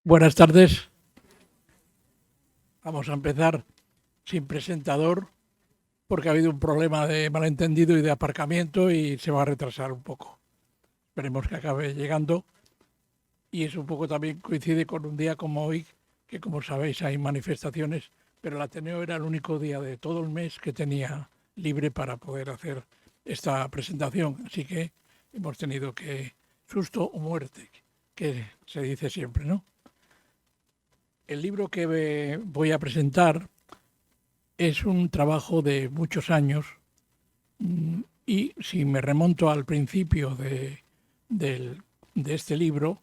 Buenas tardes. Vamos a empezar sin presentador porque ha habido un problema de malentendido y de aparcamiento y se va a retrasar un poco. Esperemos que acabe llegando y es un poco también coincide con un día como hoy, que como sabéis hay manifestaciones, pero el Ateneo era el único día de todo el mes que tenía libre para poder hacer esta presentación. Así que hemos tenido que susto o muerte, que se dice siempre, ¿no? El libro que voy a presentar es un trabajo de muchos años y si me remonto al principio de este libro,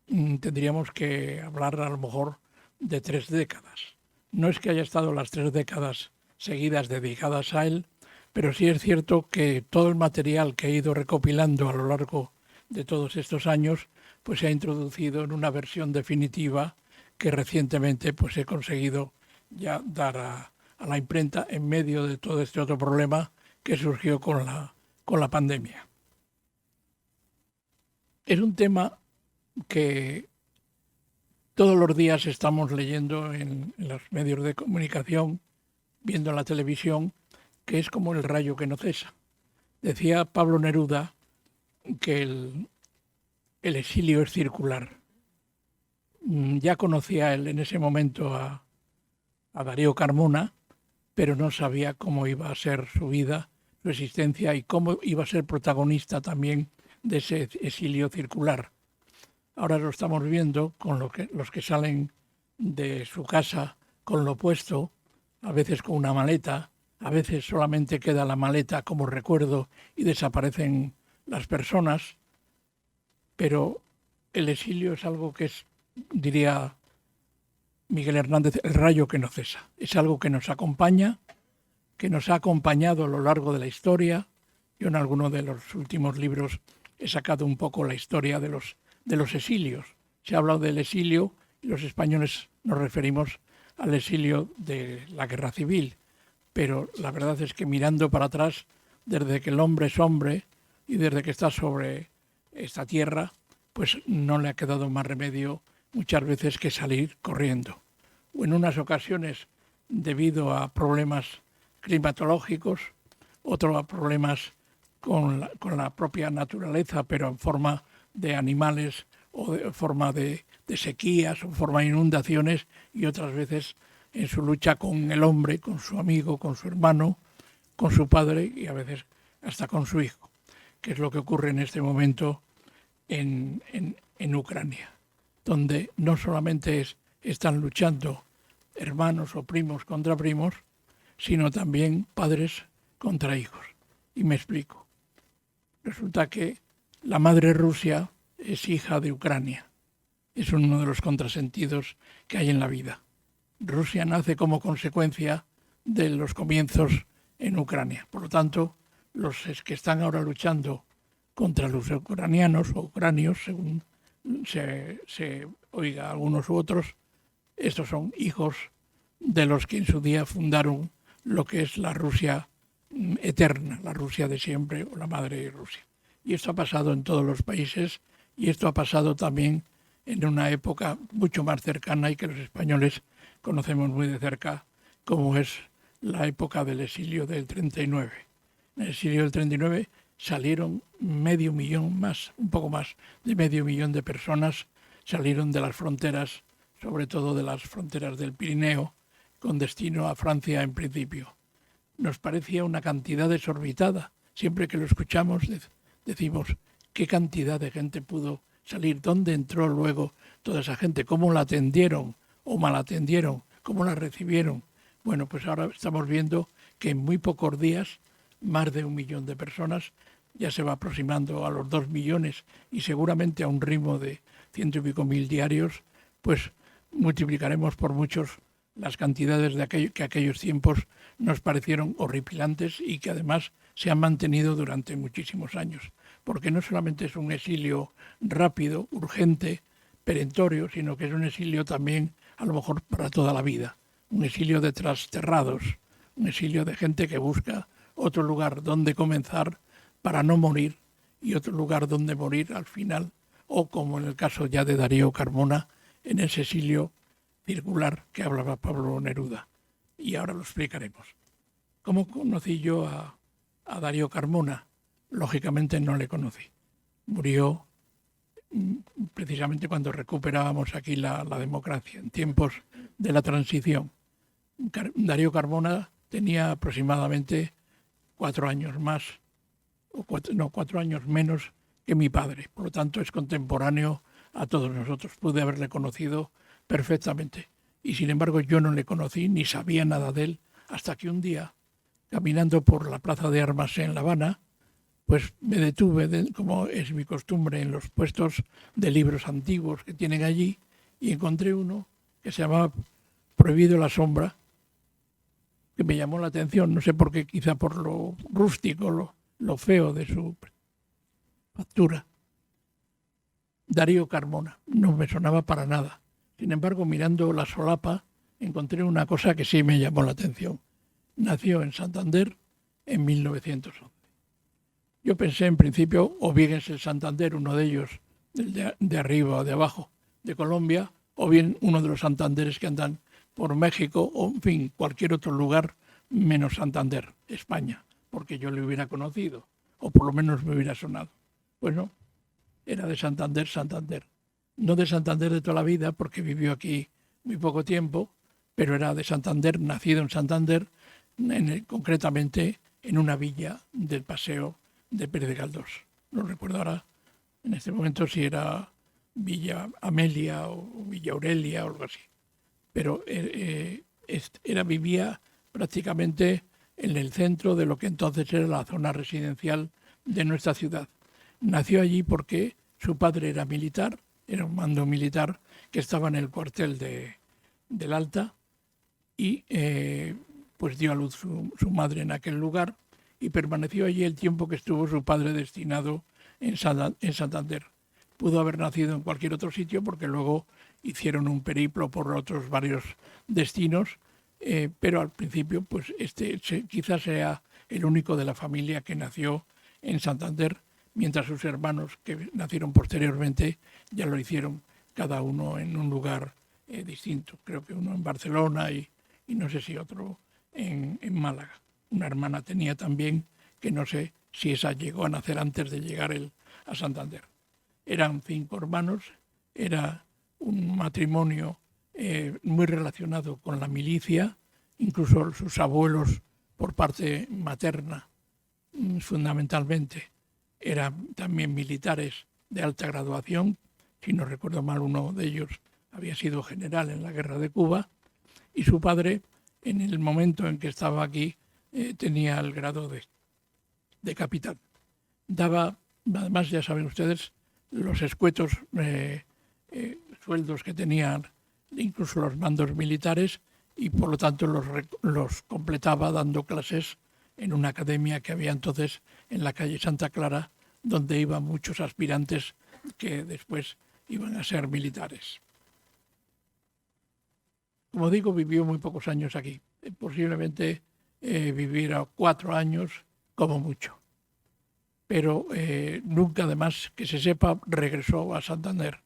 tendríamos que hablar a lo mejor de 3 décadas. No es que haya estado las 3 décadas seguidas dedicadas a él, pero sí es cierto que todo el material que he ido recopilando a lo largo de todos estos años pues se ha introducido en una versión definitiva que recientemente pues he conseguido ya dar a la imprenta en medio de todo este otro problema que surgió con la pandemia. Es un tema que todos los días estamos leyendo en los medios de comunicación, viendo en la televisión, que es como el rayo que no cesa. Decía Pablo Neruda que el exilio es circular. Ya conocía él en ese momento a Darío Carmona, pero no sabía cómo iba a ser su vida, su existencia y cómo iba a ser protagonista también de ese exilio circular. Ahora lo estamos viendo con los que salen de su casa con lo puesto, a veces con una maleta, a veces solamente queda la maleta como recuerdo y desaparecen las personas, pero el exilio es algo que es, diría Miguel Hernández, el rayo que no cesa. Es algo que nos acompaña, que nos ha acompañado a lo largo de la historia. Yo en alguno de los últimos libros he sacado un poco la historia de los exilios. Se ha hablado del exilio y los españoles nos referimos al exilio de la guerra civil. Pero la verdad es que mirando para atrás, desde que el hombre es hombre y desde que está sobre esta tierra, pues no le ha quedado más remedio muchas veces que salir corriendo. O en unas ocasiones debido a problemas climatológicos, otro a problemas con la propia naturaleza, pero en forma de animales o de forma de sequías o forma de inundaciones, y otras veces en su lucha con el hombre, con su amigo, con su hermano, con su padre y a veces hasta con su hijo, que es lo que ocurre en este momento en Ucrania, donde no solamente están luchando hermanos o primos contra primos, sino también padres contra hijos. Y me explico. Resulta que la madre Rusia es hija de Ucrania. Es uno de los contrasentidos que hay en la vida. Rusia nace como consecuencia de los comienzos en Ucrania. Por lo tanto, los que están ahora luchando contra los ucranianos o ucranios, según se oiga algunos u otros, estos son hijos de los que en su día fundaron lo que es la Rusia eterna, la Rusia de siempre o la madre Rusia. Y esto ha pasado en todos los países y esto ha pasado también en una época mucho más cercana y que los españoles conocemos muy de cerca, como es la época del exilio del 39. En el exilio del 39 salieron medio millón más, un poco más de medio millón de personas, salieron de las fronteras, sobre todo de las fronteras del Pirineo, con destino a Francia en principio. Nos parecía una cantidad desorbitada. Siempre que lo escuchamos decimos, ¿qué cantidad de gente pudo salir? ¿Dónde entró luego toda esa gente? ¿Cómo la atendieron o mal atendieron? ¿Cómo la recibieron? Bueno, pues ahora estamos viendo que en muy pocos días más de 1 millón de personas, ya se va aproximando a los 2 millones y seguramente a un ritmo de 100 y pico mil diarios, pues multiplicaremos por muchos las cantidades de que aquellos tiempos nos parecieron horripilantes y que además se han mantenido durante muchísimos años. Porque no solamente es un exilio rápido, urgente, perentorio, sino que es un exilio también a lo mejor para toda la vida. Un exilio de trasterrados, un exilio de gente que busca otro lugar donde comenzar para no morir y otro lugar donde morir al final, o como en el caso ya de Darío Carmona, en ese exilio circular que hablaba Pablo Neruda. Y ahora lo explicaremos. ¿Cómo conocí yo a Darío Carmona? Lógicamente no le conocí. Murió precisamente cuando recuperábamos aquí la democracia, en tiempos de la transición. Darío Carmona tenía aproximadamente 4 años más, o 4 años menos que mi padre. Por lo tanto, es contemporáneo a todos nosotros. Pude haberle conocido perfectamente. Y sin embargo, yo no le conocí ni sabía nada de él hasta que un día, caminando por la Plaza de Armas en La Habana, pues me detuve, como es mi costumbre, en los puestos de libros antiguos que tienen allí, y encontré uno que se llamaba Prohibido la sombra, que me llamó la atención, no sé por qué, quizá por lo rústico, lo feo de su factura. Darío Carmona, no me sonaba para nada. Sin embargo, mirando la solapa, encontré una cosa que sí me llamó la atención. Nació en Santander en 1911. Yo pensé en principio, o bien es el Santander, uno de ellos, de arriba o de abajo de Colombia, o bien uno de los Santanderes que andan por México, o en fin, cualquier otro lugar menos Santander, España, porque yo le hubiera conocido, o por lo menos me hubiera sonado. Pues no, era de Santander, Santander. No de Santander de toda la vida, porque vivió aquí muy poco tiempo, pero era de Santander, nacido en Santander, concretamente en una villa del Paseo de Pérez de Galdós. No recuerdo ahora en este momento si era Villa Amelia o Villa Aurelia o algo así. Pero vivía prácticamente en el centro de lo que entonces era la zona residencial de nuestra ciudad. Nació allí porque su padre era militar, era un mando militar que estaba en el cuartel del Alta y pues dio a luz su madre en aquel lugar y permaneció allí el tiempo que estuvo su padre destinado en Santander. Pudo haber nacido en cualquier otro sitio porque luego hicieron un periplo por otros varios destinos, pero al principio pues quizás sea el único de la familia que nació en Santander, mientras sus hermanos que nacieron posteriormente ya lo hicieron cada uno en un lugar distinto. Creo que uno en Barcelona y no sé si otro en Málaga. Una hermana tenía también, que no sé si esa llegó a nacer antes de llegar él a Santander. Eran 5 hermanos, era un matrimonio muy relacionado con la milicia, incluso sus abuelos por parte materna, fundamentalmente, eran también militares de alta graduación. Si no recuerdo mal, uno de ellos había sido general en la guerra de Cuba, y su padre, en el momento en que estaba aquí, tenía el grado de capitán. Daba, además, ya saben ustedes, los escuetos sueldos que tenían incluso los mandos militares, y por lo tanto los completaba dando clases en una academia que había entonces en la calle Santa Clara, donde iban muchos aspirantes que después iban a ser militares. Como digo, vivió muy pocos años aquí. Posiblemente viviera 4 años como mucho. Pero nunca, además, que se sepa, regresó a Santander,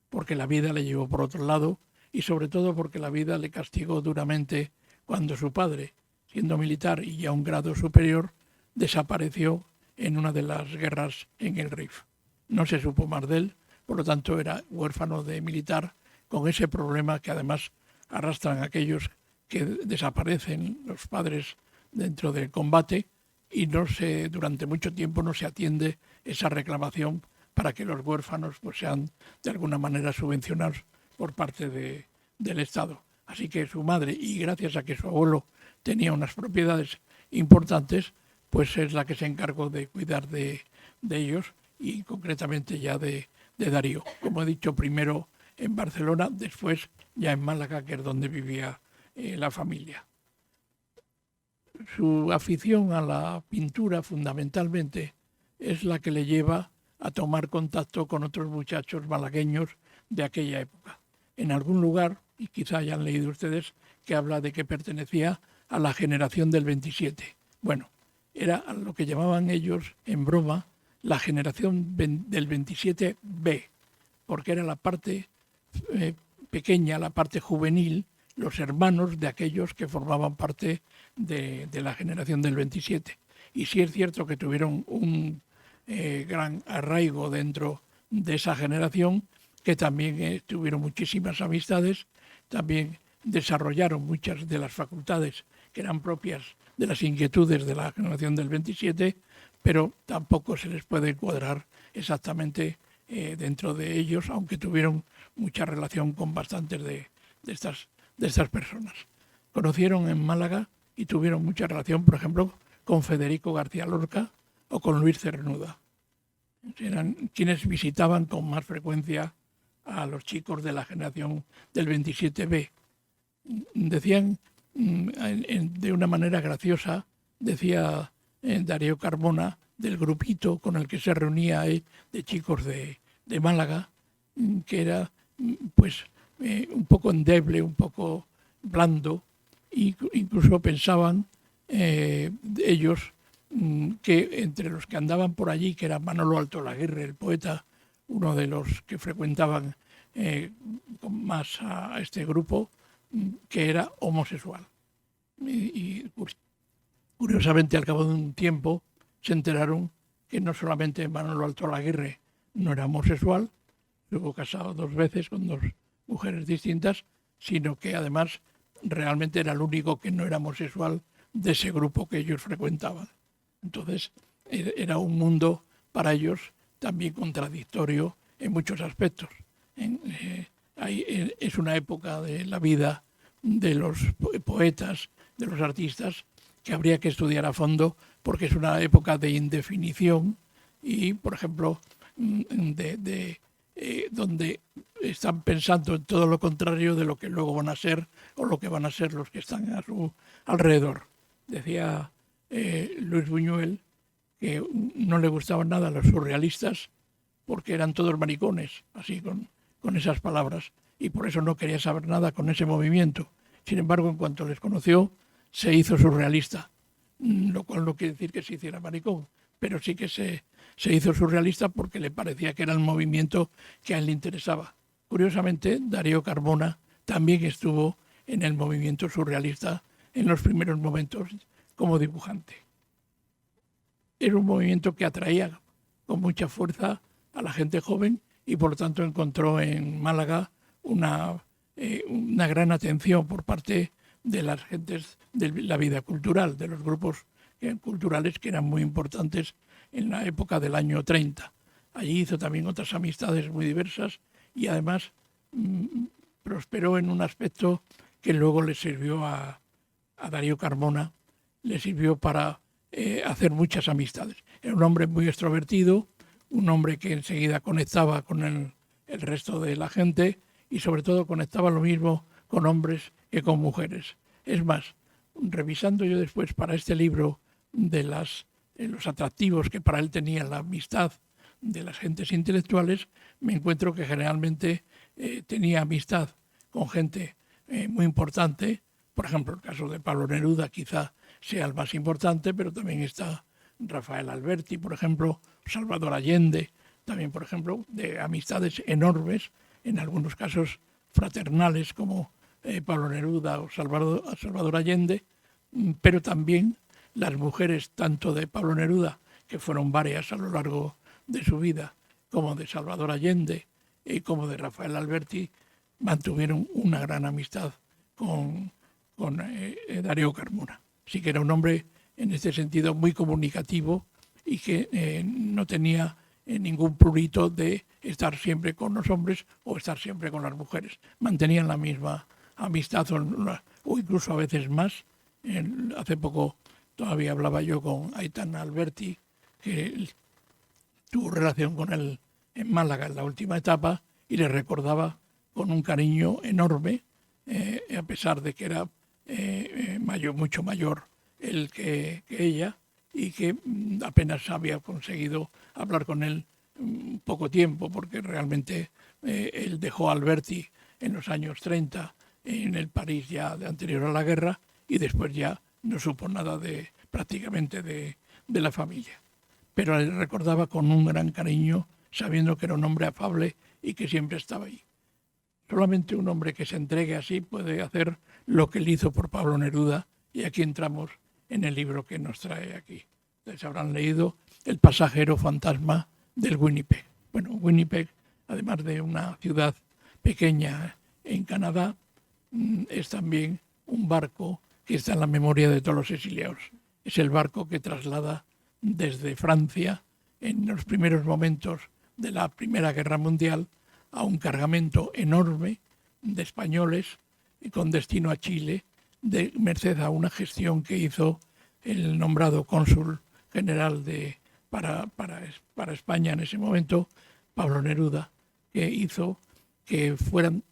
porque la vida le llevó por otro lado y sobre todo porque la vida le castigó duramente cuando su padre, siendo militar y a un grado superior, desapareció en una de las guerras en el Rif. No se supo más de él, por lo tanto era huérfano de militar, con ese problema que además arrastran aquellos que desaparecen los padres dentro del combate, y durante mucho tiempo no se atiende esa reclamación para que los huérfanos pues sean de alguna manera subvencionados por parte del Estado. Así que su madre, y gracias a que su abuelo tenía unas propiedades importantes, pues es la que se encargó de cuidar de ellos, y concretamente ya de Darío. Como he dicho, primero en Barcelona, después ya en Málaga, que es donde vivía la familia. Su afición a la pintura fundamentalmente es la que le lleva a tomar contacto con otros muchachos malagueños de aquella época. En algún lugar, y quizá hayan leído ustedes, que habla de que pertenecía a la generación del 27. Bueno, era a lo que llamaban ellos, en broma, la generación del 27B, porque era la parte pequeña, la parte juvenil, los hermanos de aquellos que formaban parte de la generación del 27. Y sí es cierto que tuvieron un gran arraigo dentro de esa generación, que también tuvieron muchísimas amistades, también desarrollaron muchas de las facultades que eran propias de las inquietudes de la generación del 27, pero tampoco se les puede encuadrar exactamente dentro de ellos, aunque tuvieron mucha relación con bastantes de estas personas. Conocieron en Málaga y tuvieron mucha relación, por ejemplo, con Federico García Lorca o con Luis Cernuda. Eran quienes visitaban con más frecuencia a los chicos de la generación del 27B. Decían, de una manera graciosa, decía Darío Carmona, del grupito con el que se reunía de chicos de Málaga, que era pues un poco endeble, un poco blando, e incluso pensaban ellos que entre los que andaban por allí, que era Manolo Alto Laguirre, el poeta, uno de los que frecuentaban más a este grupo, que era homosexual. Y curiosamente, al cabo de un tiempo, se enteraron que no solamente Manolo Alto Laguirre no era homosexual, estuvo casado 2 veces con 2 mujeres distintas, sino que además realmente era el único que no era homosexual de ese grupo que ellos frecuentaban. Entonces era un mundo para ellos también contradictorio en muchos aspectos. Es una época de la vida de los poetas, de los artistas, que habría que estudiar a fondo, porque es una época de indefinición y, por ejemplo, donde están pensando en todo lo contrario de lo que luego van a ser o lo que van a ser los que están a su alrededor. Decía Luis Buñuel que no le gustaban nada a los surrealistas porque eran todos maricones, así con esas palabras, y por eso no quería saber nada con ese movimiento. Sin embargo, en cuanto les conoció, se hizo surrealista, lo cual no quiere decir que se hiciera maricón, pero sí que se hizo surrealista porque le parecía que era el movimiento que a él le interesaba. Curiosamente, Darío Carmona también estuvo en el movimiento surrealista en los primeros momentos como dibujante. Era un movimiento que atraía con mucha fuerza a la gente joven y por lo tanto encontró en Málaga una gran atención por parte de las gentes de la vida cultural, de los grupos culturales que eran muy importantes en la época del año 30. Allí hizo también otras amistades muy diversas y además prosperó en un aspecto que luego le sirvió a Darío Carmona, le sirvió para hacer muchas amistades. Era un hombre muy extrovertido, un hombre que enseguida conectaba con el resto de la gente y sobre todo conectaba lo mismo con hombres que con mujeres. Es más, revisando yo después para este libro de los atractivos que para él tenía la amistad de las gentes intelectuales, me encuentro que generalmente tenía amistad con gente muy importante. Por ejemplo, el caso de Pablo Neruda quizá sea el más importante, pero también está Rafael Alberti, por ejemplo, Salvador Allende, también, por ejemplo, de amistades enormes, en algunos casos fraternales como Pablo Neruda o Salvador Allende, pero también las mujeres tanto de Pablo Neruda, que fueron varias a lo largo de su vida, como de Salvador Allende y como de Rafael Alberti, mantuvieron una gran amistad con Darío Carmona. Sí que era un hombre en este sentido muy comunicativo y que no tenía ningún prurito de estar siempre con los hombres o estar siempre con las mujeres. Mantenían la misma amistad o incluso a veces más. Hace poco todavía hablaba yo con Aitana Alberti, que tuvo relación con él en Málaga en la última etapa y le recordaba con un cariño enorme, a pesar de que era mucho mayor él que ella y que apenas había conseguido hablar con él poco tiempo, porque realmente él dejó a Alberti en los años 30 en el París ya anterior a la guerra y después ya no supo nada prácticamente de la familia. Pero le recordaba con un gran cariño, sabiendo que era un hombre afable y que siempre estaba ahí. Solamente un hombre que se entregue así puede hacer lo que él hizo por Pablo Neruda, y aquí entramos en el libro que nos trae aquí. Ustedes habrán leído El pasajero fantasma del Winnipeg. Bueno, Winnipeg, además de una ciudad pequeña en Canadá, es también un barco que está en la memoria de todos los exiliados. Es el barco que traslada desde Francia, en los primeros momentos de la Primera Guerra Mundial, a un cargamento enorme de españoles con destino a Chile, merced a una gestión que hizo el nombrado cónsul general para España en ese momento, Pablo Neruda, que hizo que fueran,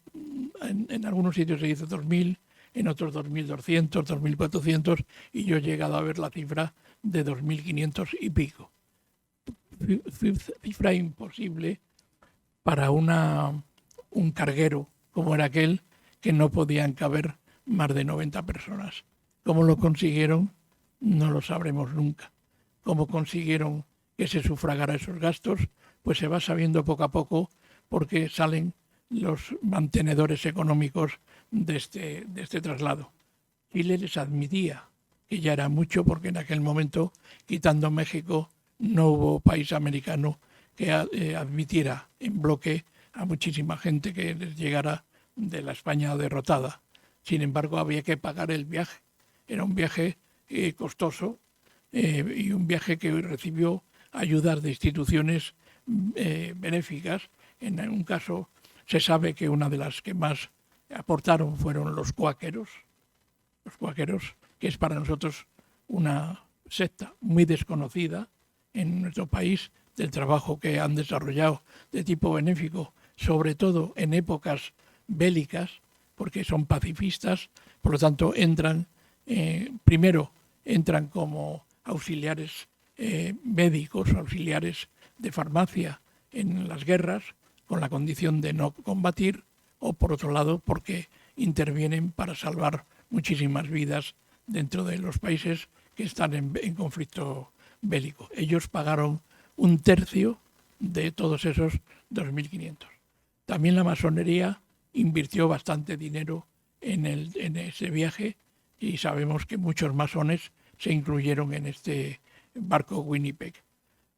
en algunos sitios se hizo 2.000, en otros 2.200, 2.400, y yo he llegado a ver la cifra de 2.500 y pico. Cifra imposible para un carguero como era aquel, que no podían caber más de 90 personas. ¿Cómo lo consiguieron? No lo sabremos nunca. ¿Cómo consiguieron que se sufragara esos gastos? Pues se va sabiendo poco a poco, porque salen los mantenedores económicos de este traslado. Chile les admitía, que ya era mucho, porque en aquel momento, quitando México, no hubo país americano que admitiera en bloque a muchísima gente que les llegara de la España derrotada. Sin embargo, había que pagar el viaje. Era un viaje costoso, y un viaje que recibió ayudas de instituciones benéficas. En un caso se sabe que una de las que más aportaron fueron los cuáqueros, que es para nosotros una secta muy desconocida en nuestro país, del trabajo que han desarrollado de tipo benéfico, sobre todo en épocas bélicas, porque son pacifistas. Por lo tanto primero entran como auxiliares médicos, auxiliares de farmacia en las guerras, con la condición de no combatir, o por otro lado porque intervienen para salvar muchísimas vidas dentro de los países que están en conflicto bélico. Ellos pagaron 1/3 de todos esos 2.500. También la masonería invirtió bastante dinero en ese viaje, y sabemos que muchos masones se incluyeron en este barco Winnipeg.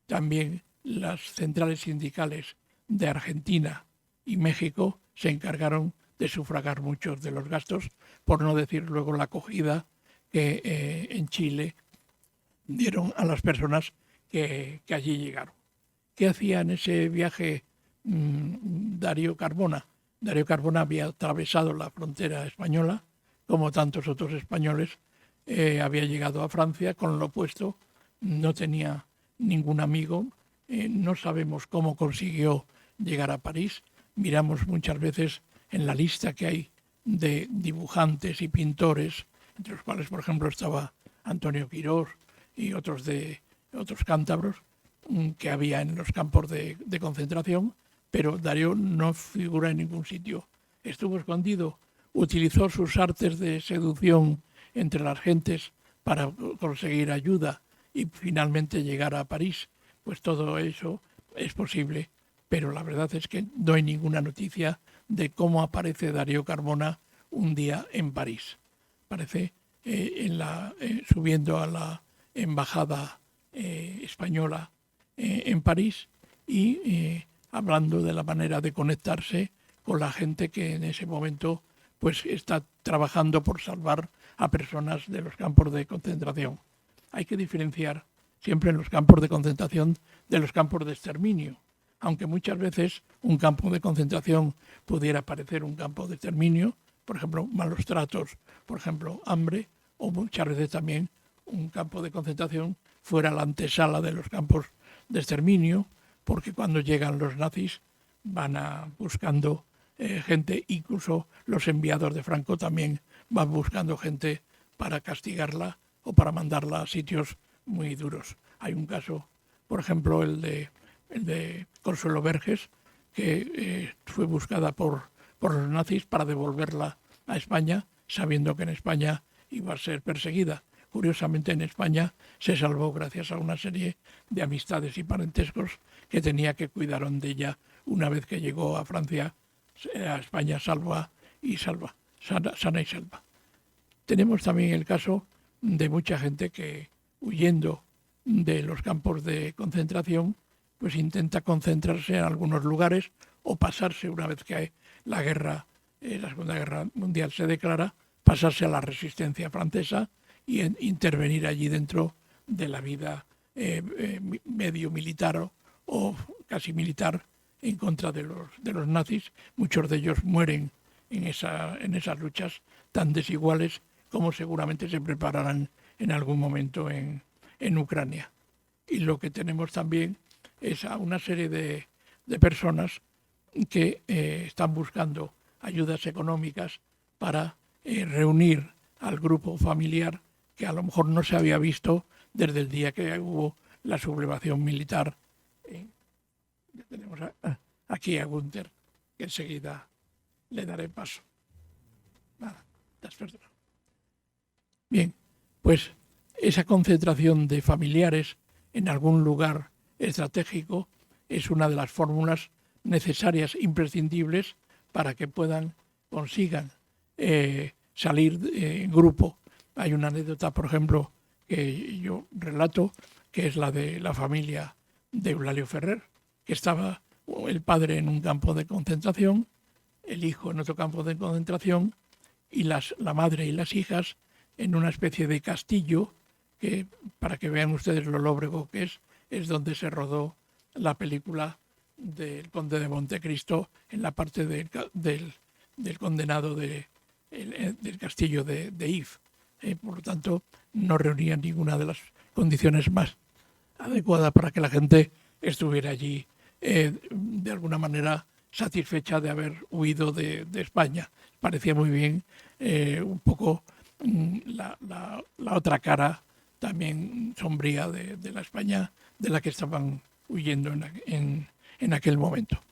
También las centrales sindicales de Argentina y México se encargaron de sufragar muchos de los gastos, por no decir luego la acogida que en Chile dieron a las personas que allí llegaron. ¿Qué hacía en ese viaje Darío Carbona? Darío Carbona había atravesado la frontera española, como tantos otros españoles. Había llegado a Francia con lo opuesto, no tenía ningún amigo, no sabemos cómo consiguió llegar a París. Miramos muchas veces en la lista que hay de dibujantes y pintores, entre los cuales, por ejemplo, estaba Antonio Quirós y otros cántabros que había en los campos de concentración, pero Darío no figura en ningún sitio. Estuvo escondido, utilizó sus artes de seducción entre las gentes para conseguir ayuda y finalmente llegar a París. Pues todo eso es posible, pero la verdad es que no hay ninguna noticia de cómo aparece Darío Carbona un día en París. Parece subiendo a la embajada española en París y hablando de la manera de conectarse con la gente que en ese momento pues está trabajando por salvar a personas de los campos de concentración. Hay que diferenciar siempre en los campos de concentración de los campos de exterminio, aunque muchas veces un campo de concentración pudiera parecer un campo de exterminio, por ejemplo, malos tratos, por ejemplo, hambre, o muchas veces también un campo de concentración fuera la antesala de los campos de exterminio, porque cuando llegan los nazis van buscando gente, incluso los enviados de Franco también van buscando gente para castigarla o para mandarla a sitios muy duros. Hay un caso, por ejemplo, el de Consuelo Verges, que fue buscada por los nazis para devolverla a España, sabiendo que en España iba a ser perseguida. Curiosamente, en España se salvó gracias a una serie de amistades y parentescos que tenía, que cuidaron de ella una vez que llegó a Francia, España sana y salva. Tenemos también el caso de mucha gente que, huyendo de los campos de concentración, pues intenta concentrarse en algunos lugares o pasarse, una vez que la Segunda Guerra Mundial se declara, pasarse a la resistencia francesa y intervenir allí dentro de la vida medio militar o casi militar en contra de los nazis. Muchos de ellos mueren en esas luchas tan desiguales como seguramente se prepararán en algún momento en Ucrania. Y lo que tenemos también es a una serie de personas que están buscando ayudas económicas para reunir al grupo familiar que a lo mejor no se había visto desde el día que hubo la sublevación militar. Ya tenemos aquí a Gunther, que enseguida le daré paso. Nada, te has perdonado. Bien, pues esa concentración de familiares en algún lugar estratégico es una de las fórmulas necesarias, imprescindibles, para que consigan salir en grupo. Hay una anécdota, por ejemplo, que yo relato, que es la de la familia de Eulalio Ferrer, que estaba el padre en un campo de concentración, el hijo en otro campo de concentración y la madre y las hijas en una especie de castillo que, para que vean ustedes lo lóbrego que es donde se rodó la película del Conde de Montecristo, en la parte del condenado del castillo de If. Por lo tanto, no reunía ninguna de las condiciones más adecuadas para que la gente estuviera allí de alguna manera satisfecha de haber huido de España. Parecía muy bien un poco la otra cara también sombría de la España de la que estaban huyendo en aquel momento.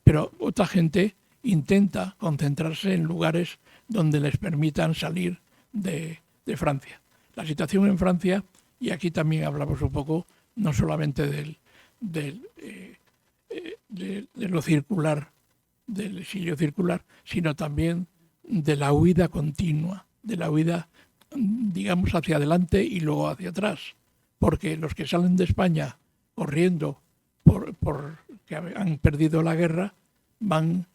Pero otra gente intenta concentrarse en lugares donde les permitan salir de Francia. La situación en Francia, y aquí también hablamos un poco, no solamente de lo circular, del exilio circular, sino también de la huida continua, de la huida, digamos, hacia adelante y luego hacia atrás. Porque los que salen de España corriendo porque han perdido la guerra, van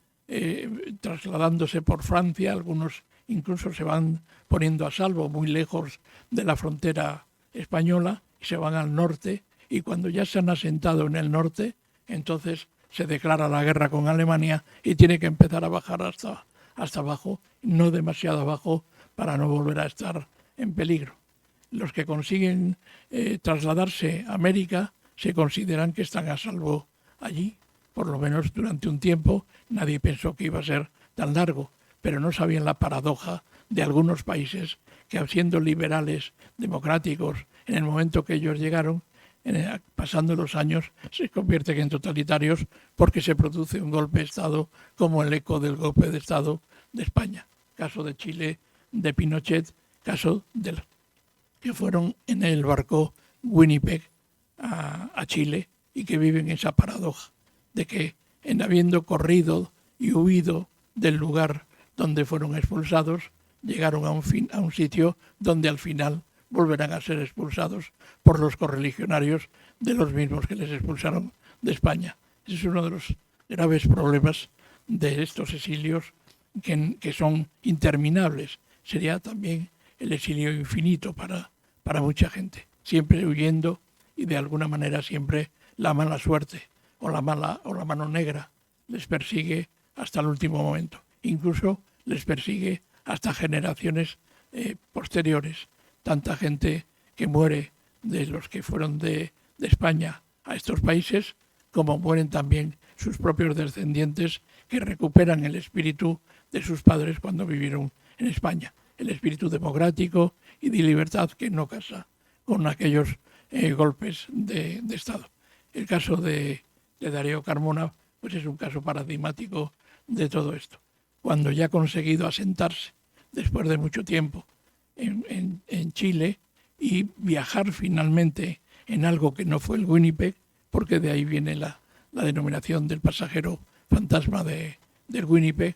trasladándose por Francia, algunos incluso se van poniendo a salvo muy lejos de la frontera española y se van al norte, y cuando ya se han asentado en el norte, entonces se declara la guerra con Alemania y tiene que empezar a bajar hasta abajo, no demasiado abajo para no volver a estar en peligro. Los que consiguen trasladarse a América se consideran que están a salvo allí, por lo menos durante un tiempo. Nadie pensó que iba a ser tan largo, pero no sabían la paradoja de algunos países que, siendo liberales, democráticos, en el momento que ellos llegaron, pasando los años, se convierten en totalitarios porque se produce un golpe de Estado como el eco del golpe de Estado de España. Caso de Chile, de Pinochet, caso de los que fueron en el barco Winnipeg a Chile y que viven esa paradoja de que, en habiendo corrido y huido del lugar donde fueron expulsados, llegaron a un sitio donde al final volverán a ser expulsados por los correligionarios de los mismos que les expulsaron de España. Ese es uno de los graves problemas de estos exilios que son interminables. Sería también el exilio infinito para mucha gente, siempre huyendo, y de alguna manera siempre la mala suerte o la mano negra les persigue hasta el último momento. Incluso les persigue hasta generaciones posteriores. Tanta gente que muere de los que fueron de España a estos países, como mueren también sus propios descendientes que recuperan el espíritu de sus padres cuando vivieron en España. El espíritu democrático y de libertad que no casa con aquellos golpes de Estado. El caso de Darío Carmona pues es un caso paradigmático de todo esto. Cuando ya ha conseguido asentarse después de mucho tiempo en Chile y viajar finalmente en algo que no fue el Winnipeg, porque de ahí viene la denominación del pasajero fantasma de del Winnipeg,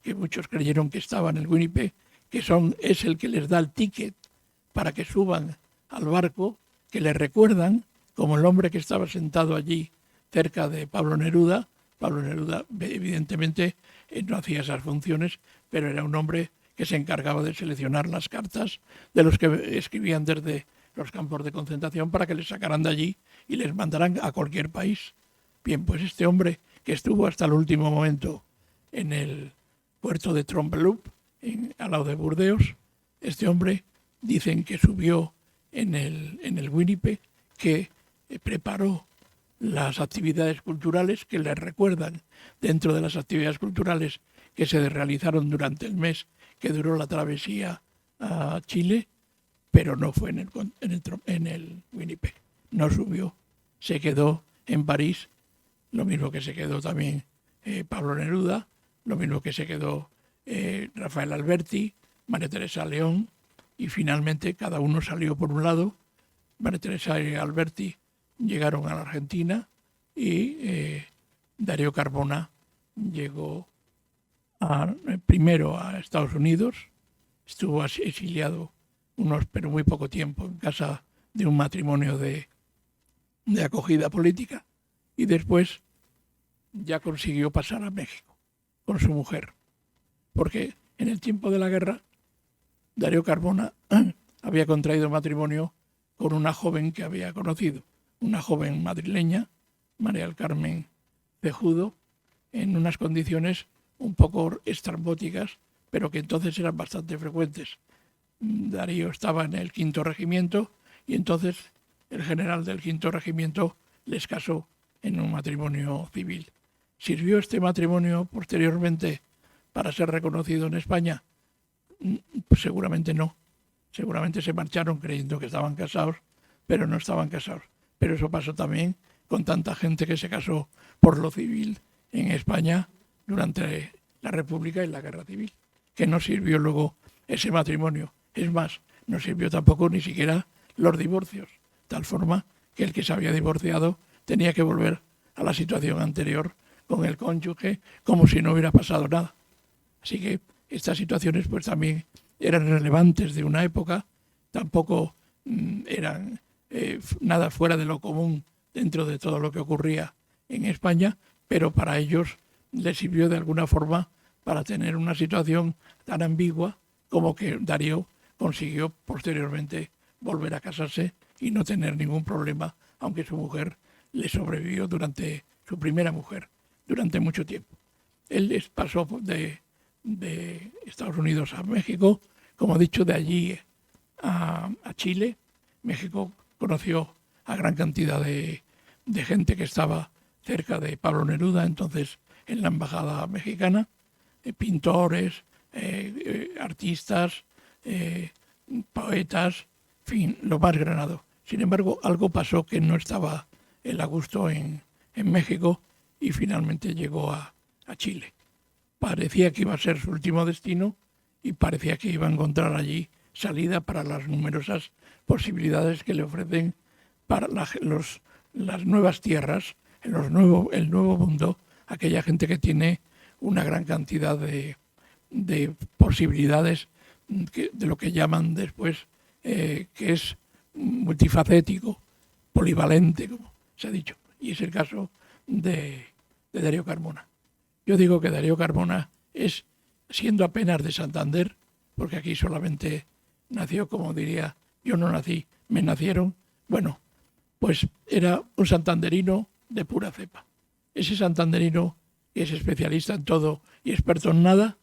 que muchos creyeron que estaba en el Winnipeg, es el que les da el ticket para que suban al barco, que le recuerdan como el hombre que estaba sentado allí cerca de Pablo Neruda. Pablo Neruda, evidentemente, no hacía esas funciones, pero era un hombre que se encargaba de seleccionar las cartas de los que escribían desde los campos de concentración para que les sacaran de allí y les mandaran a cualquier país. Bien, pues este hombre que estuvo hasta el último momento en el puerto de Trompeloup, al lado de Burdeos, este hombre dicen que subió en el Winnipeg, que preparó las actividades culturales que les recuerdan dentro de las actividades culturales que se realizaron durante el mes que duró la travesía a Chile, pero no fue en el Winnipeg. No subió, se quedó en París, lo mismo que se quedó también Pablo Neruda, lo mismo que se quedó Rafael Alberti, María Teresa León, y finalmente cada uno salió por un lado. María Teresa y Alberti llegaron a la Argentina y Darío Carbona llegó primero a Estados Unidos, estuvo exiliado pero muy poco tiempo en casa de un matrimonio de acogida política, y después ya consiguió pasar a México con su mujer, porque en el tiempo de la guerra Darío Carbona había contraído matrimonio con una joven que había conocido, una joven madrileña, María del Carmen Cejudo, en unas condiciones un poco estrambóticas, pero que entonces eran bastante frecuentes. Darío estaba en el 5º regimiento y entonces el general del 5º regimiento les casó en un matrimonio civil. ¿Sirvió este matrimonio posteriormente para ser reconocido en España? Pues seguramente no. Seguramente se marcharon creyendo que estaban casados, pero no estaban casados. Pero eso pasó también con tanta gente que se casó por lo civil en España durante la República y la Guerra Civil, que no sirvió luego ese matrimonio. Es más, no sirvió tampoco ni siquiera los divorcios, tal forma que el que se había divorciado tenía que volver a la situación anterior con el cónyuge como si no hubiera pasado nada. Así que estas situaciones pues también eran relevantes de una época, tampoco eran nada fuera de lo común dentro de todo lo que ocurría en España, pero para ellos les sirvió de alguna forma para tener una situación tan ambigua como que Darío consiguió posteriormente volver a casarse y no tener ningún problema, aunque su mujer le sobrevivió su primera mujer, durante mucho tiempo. Él pasó de Estados Unidos a México, como he dicho, de allí a Chile. México conoció a gran cantidad de gente que estaba cerca de Pablo Neruda, entonces en la embajada mexicana, pintores, artistas, poetas, en fin, lo más granado. Sin embargo, algo pasó que no estaba él a gusto en México y finalmente llegó a Chile. Parecía que iba a ser su último destino y parecía que iba a encontrar allí salida para las numerosas posibilidades que le ofrecen para las nuevas tierras, el nuevo mundo, aquella gente que tiene una gran cantidad de posibilidades de lo que llaman después, que es multifacético, polivalente, como se ha dicho. Y es el caso de Darío Carbona. Yo digo que Darío Carbona siendo apenas de Santander, porque aquí solamente nació, como diría, yo no nací, me nacieron, bueno, pues era un santanderino de pura cepa. Ese santanderino que es especialista en todo y experto en nada,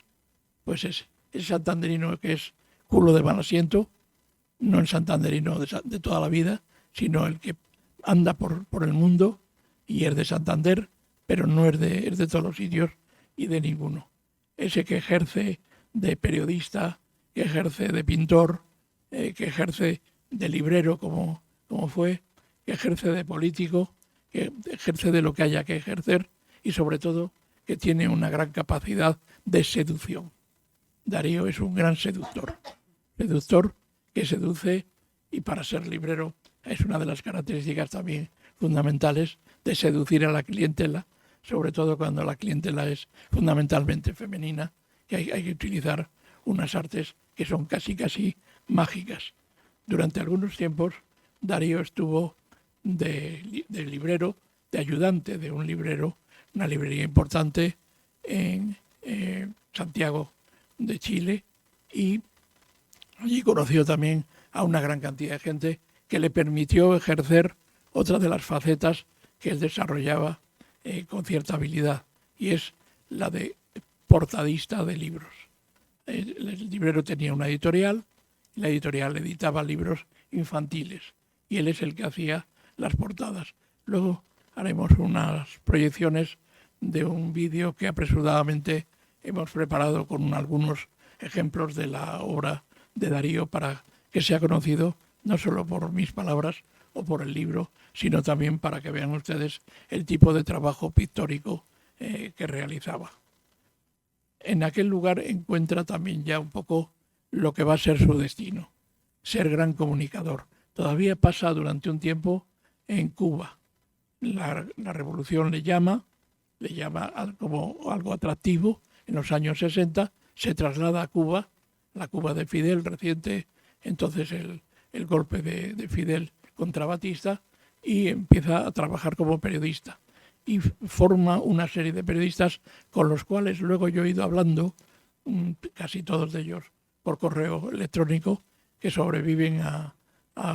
pues ese santanderino que es culo de mal asiento, no el santanderino de toda la vida, sino el que anda por el mundo y es de Santander, pero no es de todos los sitios y de ninguno. Ese que ejerce de periodista, que ejerce de pintor, que ejerce de librero como fue, que ejerce de político, que ejerce de lo que haya que ejercer y sobre todo que tiene una gran capacidad de seducción. Darío es un gran seductor que seduce, y para ser librero es una de las características también fundamentales de seducir a la clientela, sobre todo cuando la clientela es fundamentalmente femenina, que hay que utilizar unas artes que son casi mágicas. Durante algunos tiempos Darío estuvo de librero, de ayudante de un librero, una librería importante en Santiago de Chile, y allí conoció también a una gran cantidad de gente que le permitió ejercer otra de las facetas que él desarrollaba con cierta habilidad, y es la de portadista de libros. El librero tenía una editorial, la editorial editaba libros infantiles y él es el que hacía las portadas. Luego haremos unas proyecciones de un vídeo que apresuradamente hemos preparado con algunos ejemplos de la obra de Darío para que sea conocido no solo por mis palabras o por el libro, sino también para que vean ustedes el tipo de trabajo pictórico que realizaba. En aquel lugar encuentra también ya un poco lo que va a ser su destino, ser gran comunicador. Todavía pasa durante un tiempo en Cuba. La revolución le llama como algo atractivo. En los años 60 se traslada a Cuba, la Cuba de Fidel reciente, entonces el golpe de Fidel contra Batista, y empieza a trabajar como periodista. Y forma una serie de periodistas con los cuales luego yo he ido hablando, casi todos de ellos por correo electrónico, que sobreviven a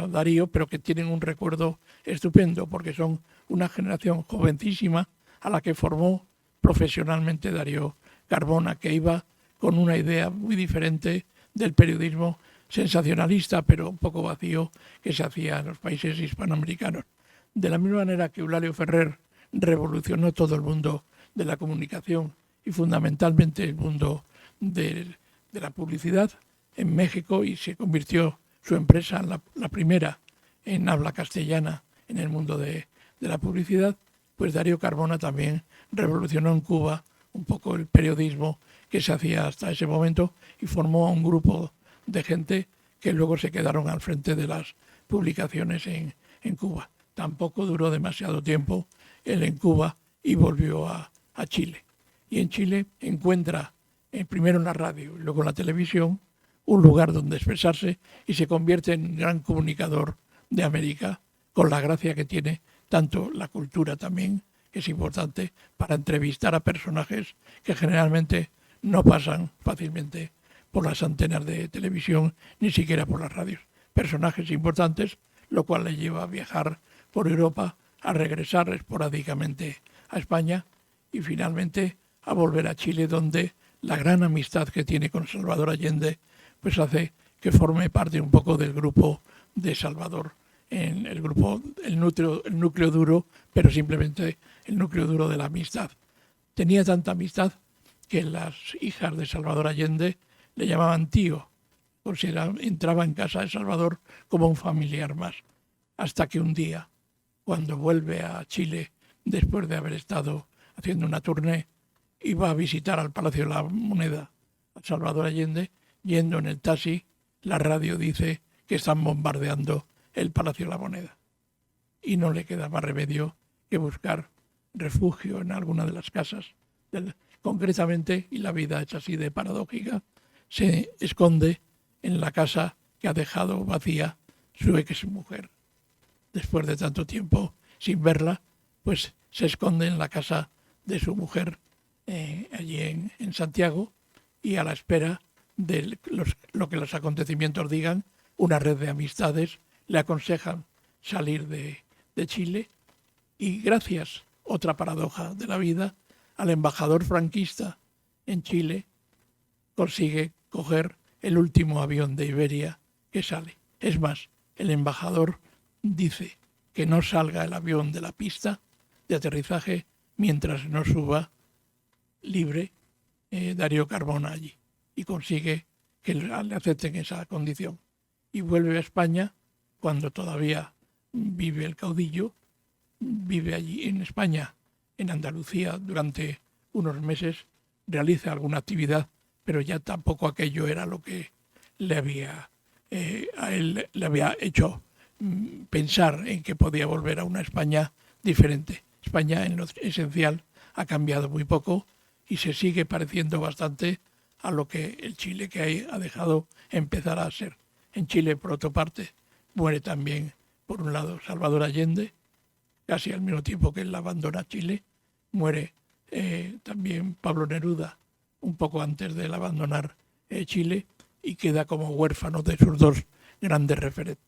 Darío, pero que tienen un recuerdo estupendo porque son una generación jovencísima a la que formó profesionalmente Darío Carbona, que iba con una idea muy diferente del periodismo sensacionalista, pero un poco vacío, que se hacía en los países hispanoamericanos. De la misma manera que Eulalio Ferrer revolucionó todo el mundo de la comunicación y fundamentalmente el mundo de la publicidad en México, y se convirtió su empresa en la primera en habla castellana en el mundo de la publicidad, pues Darío Carbona también revolucionó en Cuba un poco el periodismo que se hacía hasta ese momento y formó un grupo de gente que luego se quedaron al frente de las publicaciones en Cuba. Tampoco duró demasiado tiempo él en Cuba y volvió a Chile. Y en Chile encuentra, primero en la radio y luego en la televisión, un lugar donde expresarse, y se convierte en gran comunicador de América, con la gracia que tiene, tanto la cultura también, que es importante para entrevistar a personajes que generalmente no pasan fácilmente por las antenas de televisión, ni siquiera por las radios. Personajes importantes, lo cual le lleva a viajar por Europa, a regresar esporádicamente a España y finalmente a volver a Chile, donde la gran amistad que tiene con Salvador Allende pues hace que forme parte un poco del grupo de Salvador, en el grupo, el núcleo duro, pero simplemente el núcleo duro de la amistad. Tenía tanta amistad que las hijas de Salvador Allende le llamaban tío, entraba en casa de Salvador como un familiar más, hasta que un día, cuando vuelve a Chile, después de haber estado haciendo una tournée, iba a visitar al Palacio de la Moneda a Salvador Allende. Yendo en el taxi, la radio dice que están bombardeando el Palacio de la Moneda. Y no le queda más remedio que buscar refugio en alguna de las casas. Concretamente, y la vida es así de paradójica, se esconde en la casa que ha dejado vacía su exmujer. Después de tanto tiempo sin verla, pues se esconde en la casa de su mujer allí en Santiago, y a la espera de lo que los acontecimientos digan, una red de amistades le aconsejan salir de Chile, y gracias, otra paradoja de la vida, al embajador franquista en Chile consigue coger el último avión de Iberia que sale. Es más, el embajador dice que no salga el avión de la pista de aterrizaje mientras no suba libre Darío Carbona allí, y consigue que le acepten esa condición. Y vuelve a España cuando todavía vive el caudillo, vive allí en España, en Andalucía, durante unos meses, realiza alguna actividad, pero ya tampoco aquello era lo que a él le había hecho pensar en que podía volver a una España diferente. España, en lo esencial, ha cambiado muy poco y se sigue pareciendo bastante a lo que el Chile que hay ha dejado empezar a ser. En Chile, por otra parte, muere también, por un lado, Salvador Allende, casi al mismo tiempo que él abandona Chile. Muere también Pablo Neruda, un poco antes de él abandonar Chile, y queda como huérfano de sus dos grandes referentes.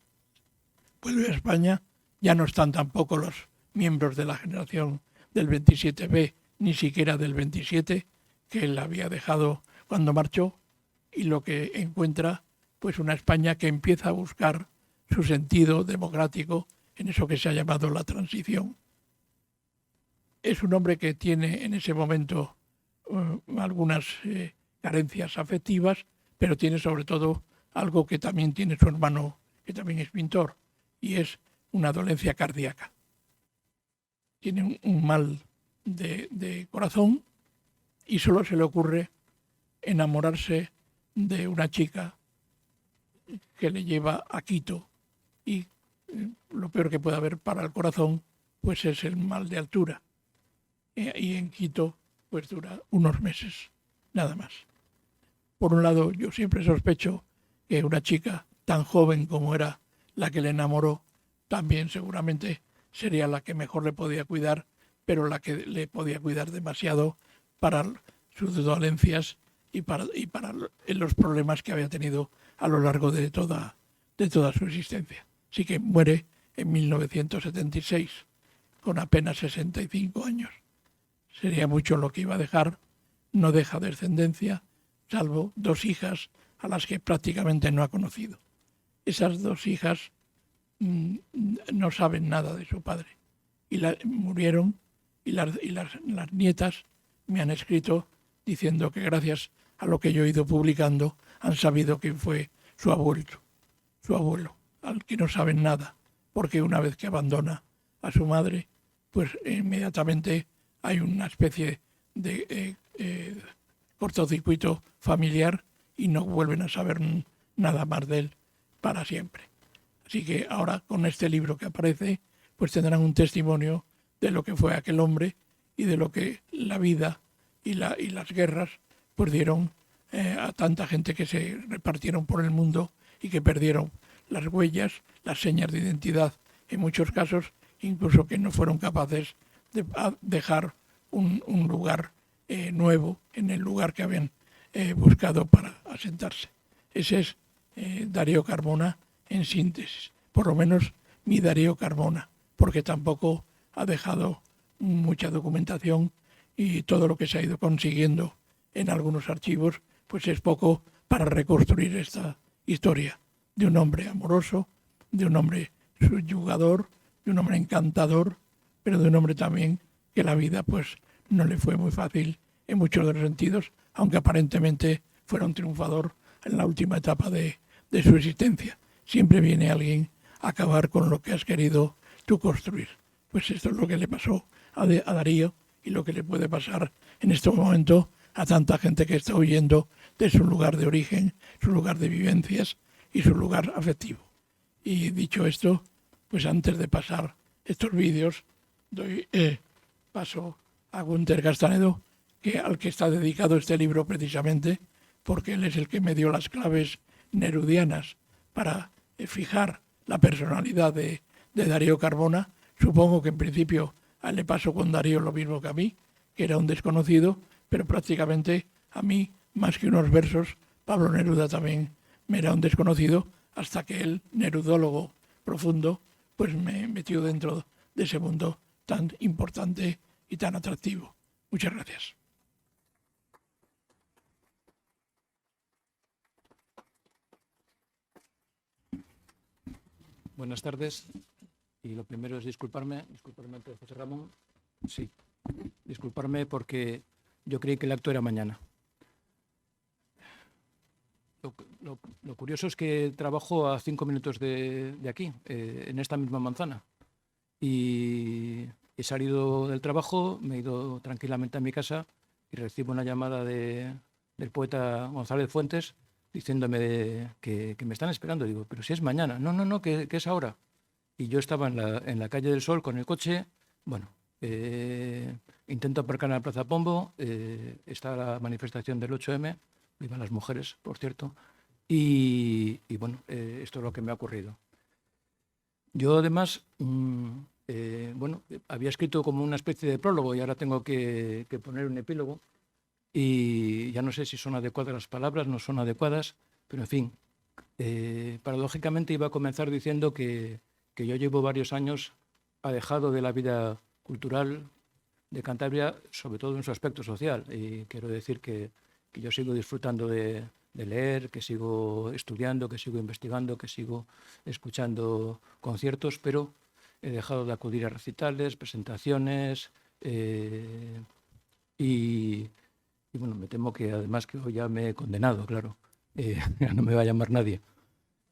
Vuelve a España, ya no están tampoco los miembros de la generación del 27B, ni siquiera del 27, que él había dejado cuando marchó, y lo que encuentra, pues una España que empieza a buscar su sentido democrático en eso que se ha llamado la transición. Es un hombre que tiene en ese momento algunas carencias afectivas, pero tiene sobre todo algo que también tiene su hermano, que también es pintor, y es una dolencia cardíaca. Tiene un mal de corazón y solo se le ocurre enamorarse de una chica que le lleva a Quito, y lo peor que puede haber para el corazón pues es el mal de altura, y en Quito pues dura unos meses, nada más. Por un lado, yo siempre sospecho que una chica tan joven como era la que le enamoró, también seguramente sería la que mejor le podía cuidar, pero la que le podía cuidar demasiado para sus dolencias y para los problemas que había tenido a lo largo de toda su existencia. Así que muere en 1976, con apenas 65 años. Sería mucho lo que iba a dejar, no deja descendencia, salvo dos hijas a las que prácticamente no ha conocido. Esas dos hijas no saben nada de su padre y murieron, y las nietas me han escrito diciendo que gracias a lo que yo he ido publicando han sabido quién fue su abuelo, al que no saben nada, porque una vez que abandona a su madre, pues inmediatamente hay una especie de cortocircuito familiar y no vuelven a saber nada más de él para siempre. Así que ahora, con este libro que aparece, pues tendrán un testimonio de lo que fue aquel hombre y de lo que la vida y las guerras pues dieron a tanta gente que se repartieron por el mundo y que perdieron las huellas, las señas de identidad, en muchos casos incluso que no fueron capaces de dejar un lugar nuevo en el lugar que habían buscado para asentarse. Ese es Darío Carmona en síntesis, por lo menos mi Darío Carmona, porque tampoco ha dejado mucha documentación y todo lo que se ha ido consiguiendo en algunos archivos pues es poco para reconstruir esta historia de un hombre amoroso, de un hombre subyugador, de un hombre encantador, pero de un hombre también que la vida pues no le fue muy fácil en muchos de los sentidos, aunque aparentemente fuera un triunfador en la última etapa de su existencia. Siempre viene alguien a acabar con lo que has querido tú construir. Pues esto es lo que le pasó a Darío y lo que le puede pasar en este momento a tanta gente que está huyendo de su lugar de origen, su lugar de vivencias y su lugar afectivo. Y dicho esto, pues antes de pasar estos vídeos, doy paso a Gunter Castanedo, al que está dedicado este libro precisamente, porque él es el que me dio las claves nerudianas para fijar la personalidad de Darío Carmona. Supongo que en principio a él le pasó con Darío lo mismo que a mí, que era un desconocido, pero prácticamente a mí, más que unos versos, Pablo Neruda también me era un desconocido, hasta que el nerudólogo profundo pues me metió dentro de ese mundo tan importante y tan atractivo. Muchas gracias. Buenas tardes. Y lo primero es disculparme ante José Ramón. Sí, disculparme porque yo creí que el acto era mañana. Lo curioso es que trabajo a 5 minutos de aquí, en esta misma manzana. Y he salido del trabajo, me he ido tranquilamente a mi casa y recibo una llamada del poeta González Fuentes diciéndome que me están esperando. Digo, pero si es mañana. No, que es ahora. Y yo estaba en la calle del Sol con el coche. Bueno, Intento aparcar en la Plaza Pombo, está la manifestación del 8M, vivan las mujeres, por cierto, y bueno, esto es lo que me ha ocurrido. Yo además, bueno, había escrito como una especie de prólogo y ahora tengo que poner un epílogo y ya no sé si son adecuadas las palabras, no son adecuadas, pero en fin, paradójicamente iba a comenzar diciendo que yo llevo varios años alejado de la vida cultural de Cantabria, sobre todo en su aspecto social, y quiero decir que yo sigo disfrutando de leer, que sigo estudiando, que sigo investigando, que sigo escuchando conciertos, pero he dejado de acudir a recitales, presentaciones y bueno, me temo que además que hoy ya me he condenado, claro, ya no me va a llamar nadie.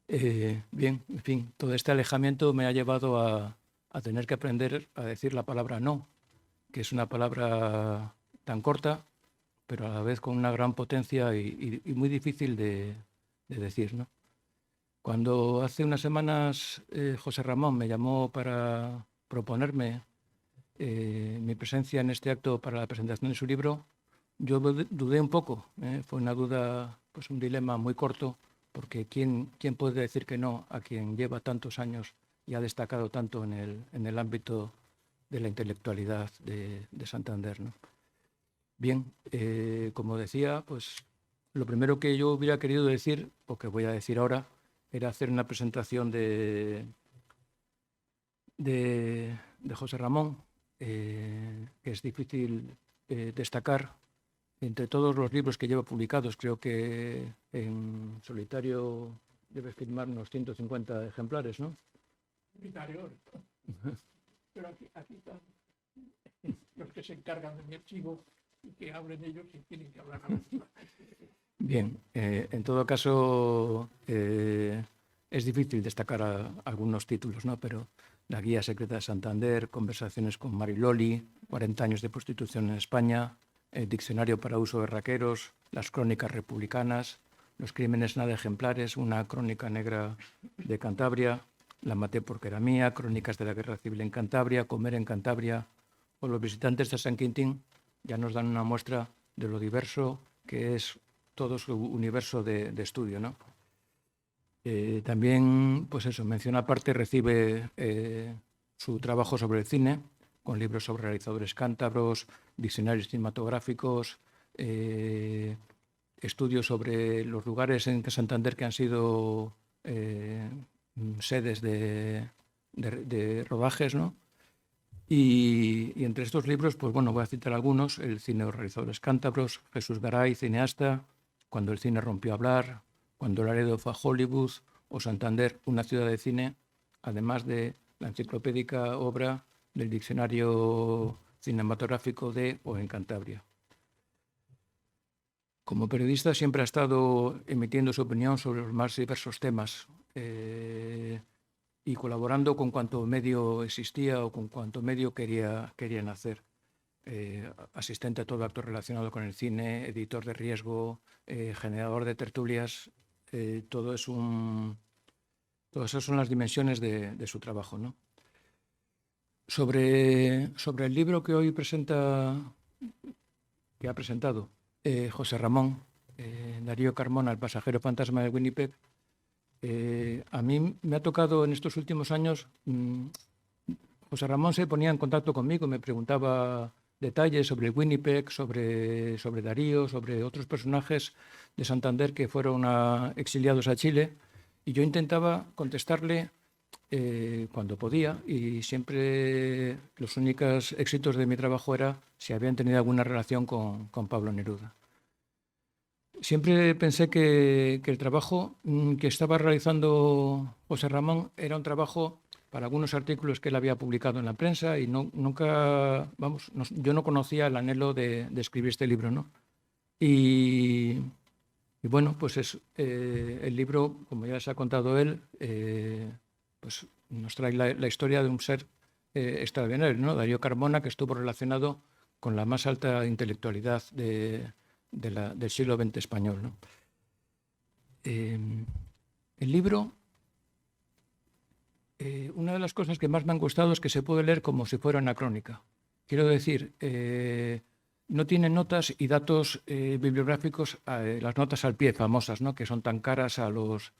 Bien, en fin, todo este alejamiento me ha llevado a tener que aprender a decir la palabra no, que es una palabra tan corta, pero a la vez con una gran potencia y muy difícil de decir, ¿no? Cuando hace unas semanas José Ramón me llamó para proponerme mi presencia en este acto para la presentación de su libro, yo dudé un poco. Fue una duda, pues un dilema muy corto, porque ¿quién puede decir que no a quien lleva tantos años y ha destacado tanto en el ámbito de la intelectualidad de Santander, ¿no? Bien, como decía, pues lo primero que yo hubiera querido decir, o que voy a decir ahora, era hacer una presentación de José Ramón, que es difícil destacar. Entre todos los libros que lleva publicados, creo que en solitario debe firmar unos 150 ejemplares, ¿no? Solitario. Pero aquí están los que se encargan de mi archivo y que hablen ellos y tienen que hablar. Bien, en todo caso es difícil destacar algunos títulos, ¿no? Pero La Guía Secreta de Santander, Conversaciones con Mariloli, 40 años de prostitución en España, el Diccionario para uso de raqueros, Las Crónicas Republicanas, Los Crímenes Nada Ejemplares, una crónica negra de Cantabria, La maté porque era mía, Crónicas de la Guerra Civil en Cantabria, Comer en Cantabria, o Los visitantes de San Quintín, ya nos dan una muestra de lo diverso que es todo su universo de estudio, ¿no? También, pues eso, mención aparte recibe su trabajo sobre el cine, con libros sobre realizadores cántabros, diccionarios cinematográficos, estudios sobre los lugares en Santander que han sido sedes de rodajes, ¿no? Y entre estos libros, pues bueno, voy a citar algunos: El cine de los realizadores cántabros, Jesús Garay, cineasta, Cuando el cine rompió a hablar, Cuando Laredo fue a Hollywood, o Santander, una ciudad de cine, además de la enciclopédica obra del Diccionario Cinematográfico de o en Cantabria. Como periodista siempre ha estado emitiendo su opinión sobre los más diversos temas y colaborando con cuanto medio existía o con cuanto medio querían hacer. Asistente a todo acto relacionado con el cine, editor de riesgo, generador de tertulias, todas esas son las dimensiones de su trabajo, ¿no? Sobre el libro que hoy que ha presentado José Ramón, Darío Carmona, El pasajero fantasma de Winnipeg, a mí me ha tocado en estos últimos años. José Ramón se ponía en contacto conmigo, me preguntaba detalles sobre Winnipeg, sobre Darío, sobre otros personajes de Santander que fueron exiliados a Chile, y yo intentaba contestarle cuando podía, y siempre los únicos éxitos de mi trabajo era si habían tenido alguna relación con Pablo Neruda. Siempre pensé que el trabajo que estaba realizando José Ramón era un trabajo para algunos artículos que él había publicado en la prensa, y nunca, yo no conocía el anhelo de escribir este libro, ¿no? Y bueno, pues el libro, como ya se ha contado él, pues nos trae la historia de un ser extraordinario, ¿no? Darío Carmona, que estuvo relacionado con la más alta intelectualidad del siglo XX español, ¿no? El libro, una de las cosas que más me han gustado es que se puede leer como si fuera una crónica. quiero decir, no tienen notas y datos bibliográficos, las notas al pie famosas, ¿no?, que son tan caras a los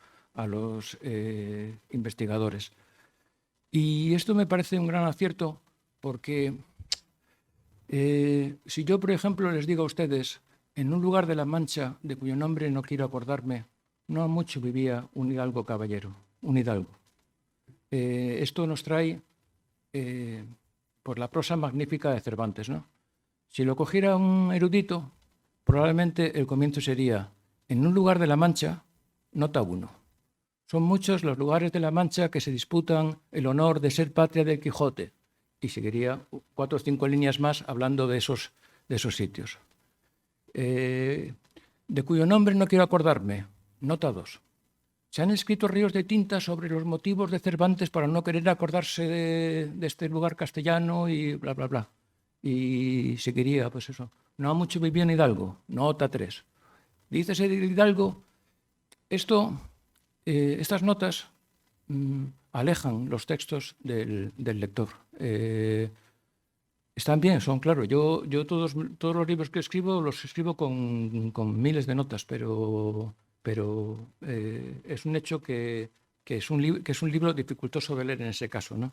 investigadores. Y esto me parece un gran acierto porque si yo, por ejemplo, les digo a ustedes, en un lugar de La Mancha, de cuyo nombre no quiero acordarme, no mucho vivía un hidalgo caballero, un hidalgo. Esto nos trae por la prosa magnífica de Cervantes, ¿no? Si lo cogiera un erudito, probablemente el comienzo sería: en un lugar de La Mancha, nota 1. Son muchos los lugares de La Mancha que se disputan el honor de ser patria del Quijote. Y seguiría 4 o 5 líneas más hablando de esos sitios. De cuyo nombre no quiero acordarme, nota 2. Se han escrito ríos de tinta sobre los motivos de Cervantes para no querer acordarse de este lugar castellano y bla, bla, bla. Y seguiría, pues eso. No mucho vivía en Hidalgo, nota 3. Dícese de Hidalgo, estas notas alejan los textos del lector. Están bien, son, claro, yo todos los libros que escribo los escribo con miles de notas, pero es un hecho que es un libro dificultoso de leer en ese caso, ¿no?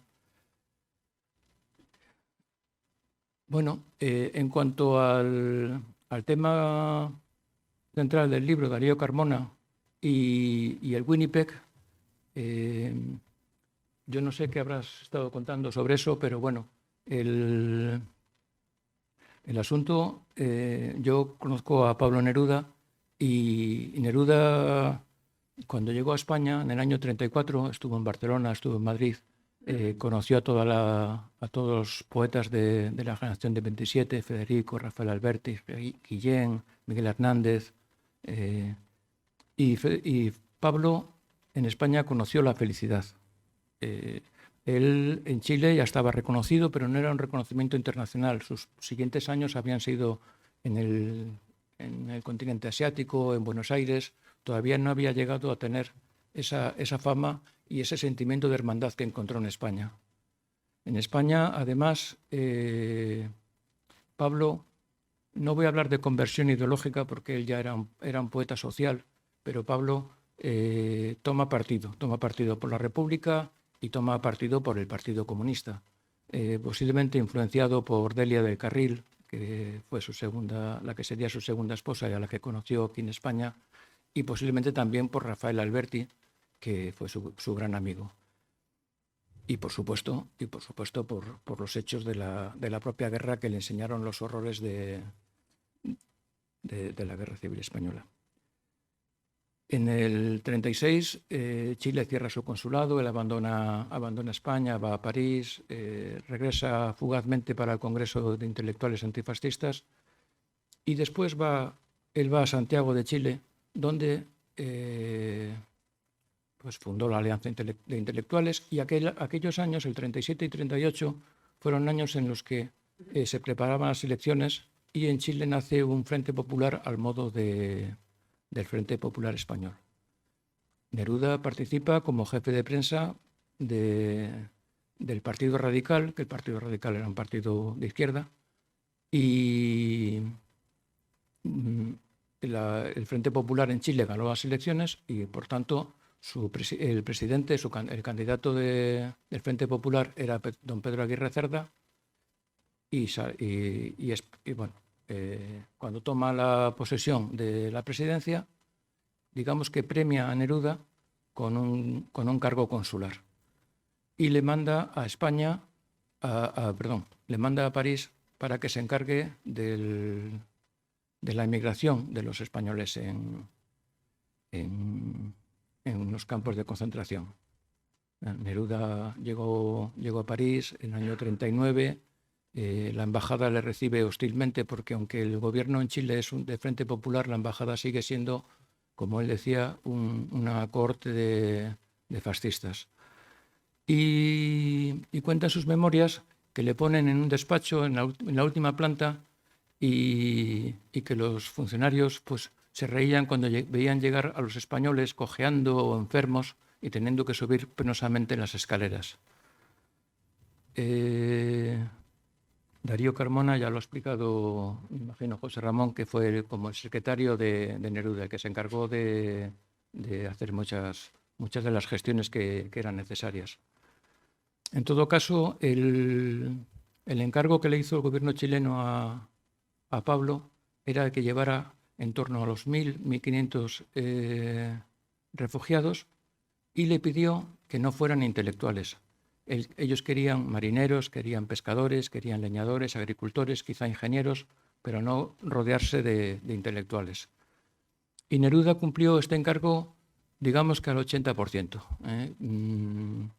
Bueno, en cuanto al tema central del libro, Darío Carmona y el Winnipeg, yo no sé qué habrás estado contando sobre eso, pero bueno, el asunto, yo conozco a Pablo Neruda y Neruda, cuando llegó a España en el año 34, estuvo en Barcelona, estuvo en Madrid, conoció a todos los poetas de la generación de 27, Federico, Rafael Alberti, Guillén, Miguel Hernández, y Pablo en España conoció la felicidad. Él en Chile ya estaba reconocido, pero no era un reconocimiento internacional. Sus siguientes años habían sido en el continente asiático, en Buenos Aires. Todavía no había llegado a tener esa fama y ese sentimiento de hermandad que encontró en España. En España, además, Pablo, no voy a hablar de conversión ideológica porque él ya era un poeta social, pero Pablo toma partido por la República y toma partido por el Partido Comunista, posiblemente influenciado por Delia del Carril, que fue la que sería su segunda esposa y a la que conoció aquí en España, y posiblemente también por Rafael Alberti, que fue su gran amigo. Y por supuesto por los hechos de la propia guerra que le enseñaron los horrores de la Guerra Civil Española. En el 36, Chile cierra su consulado, él abandona España, va a París, regresa fugazmente para el Congreso de Intelectuales Antifascistas y después él va a Santiago de Chile, donde pues fundó la Alianza de Intelectuales, y aquellos años, el 37 y 38, fueron años en los que se preparaban las elecciones y en Chile nace un Frente Popular al modo del Frente Popular Español. Neruda participa como jefe de prensa del Partido Radical, que el Partido Radical era un partido de izquierda, y el Frente Popular en Chile ganó las elecciones y, por tanto, el candidato del Frente Popular era don Pedro Aguirre Cerda, bueno, cuando toma la posesión de la presidencia, digamos que premia a Neruda con un cargo consular y le manda a España, le manda a París para que se encargue de la emigración de los españoles en los campos de concentración. Neruda llegó a París en el año 39. La embajada le recibe hostilmente porque, aunque el gobierno en Chile es de Frente Popular, la embajada sigue siendo, como él decía, una cohorte de fascistas. Y cuenta en sus memorias que le ponen en un despacho en la última planta y que los funcionarios pues se reían cuando veían llegar a los españoles cojeando o enfermos y teniendo que subir penosamente las escaleras. Darío Carmona ya lo ha explicado, me imagino, José Ramón, que fue como el secretario de Neruda, que se encargó de hacer muchas de las gestiones que eran necesarias. En todo caso, el encargo que le hizo el gobierno chileno a Pablo era que llevara en torno a los 1.500 refugiados y le pidió que no fueran intelectuales. Ellos querían marineros, querían pescadores, querían leñadores, agricultores, quizá ingenieros, pero no rodearse de intelectuales. Y Neruda cumplió este encargo, digamos que al 80%.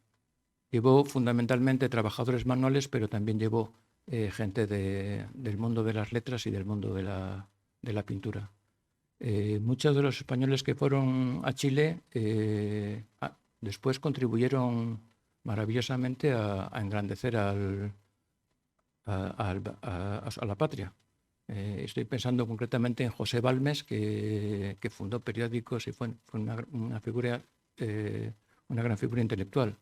Llevó fundamentalmente trabajadores manuales, pero también llevó gente del mundo de las letras y del mundo de la pintura. Muchos de los españoles que fueron a Chile después contribuyeron maravillosamente a engrandecer a la patria. Estoy pensando concretamente en José Balmes, que fundó periódicos y fue una figura, una gran figura intelectual.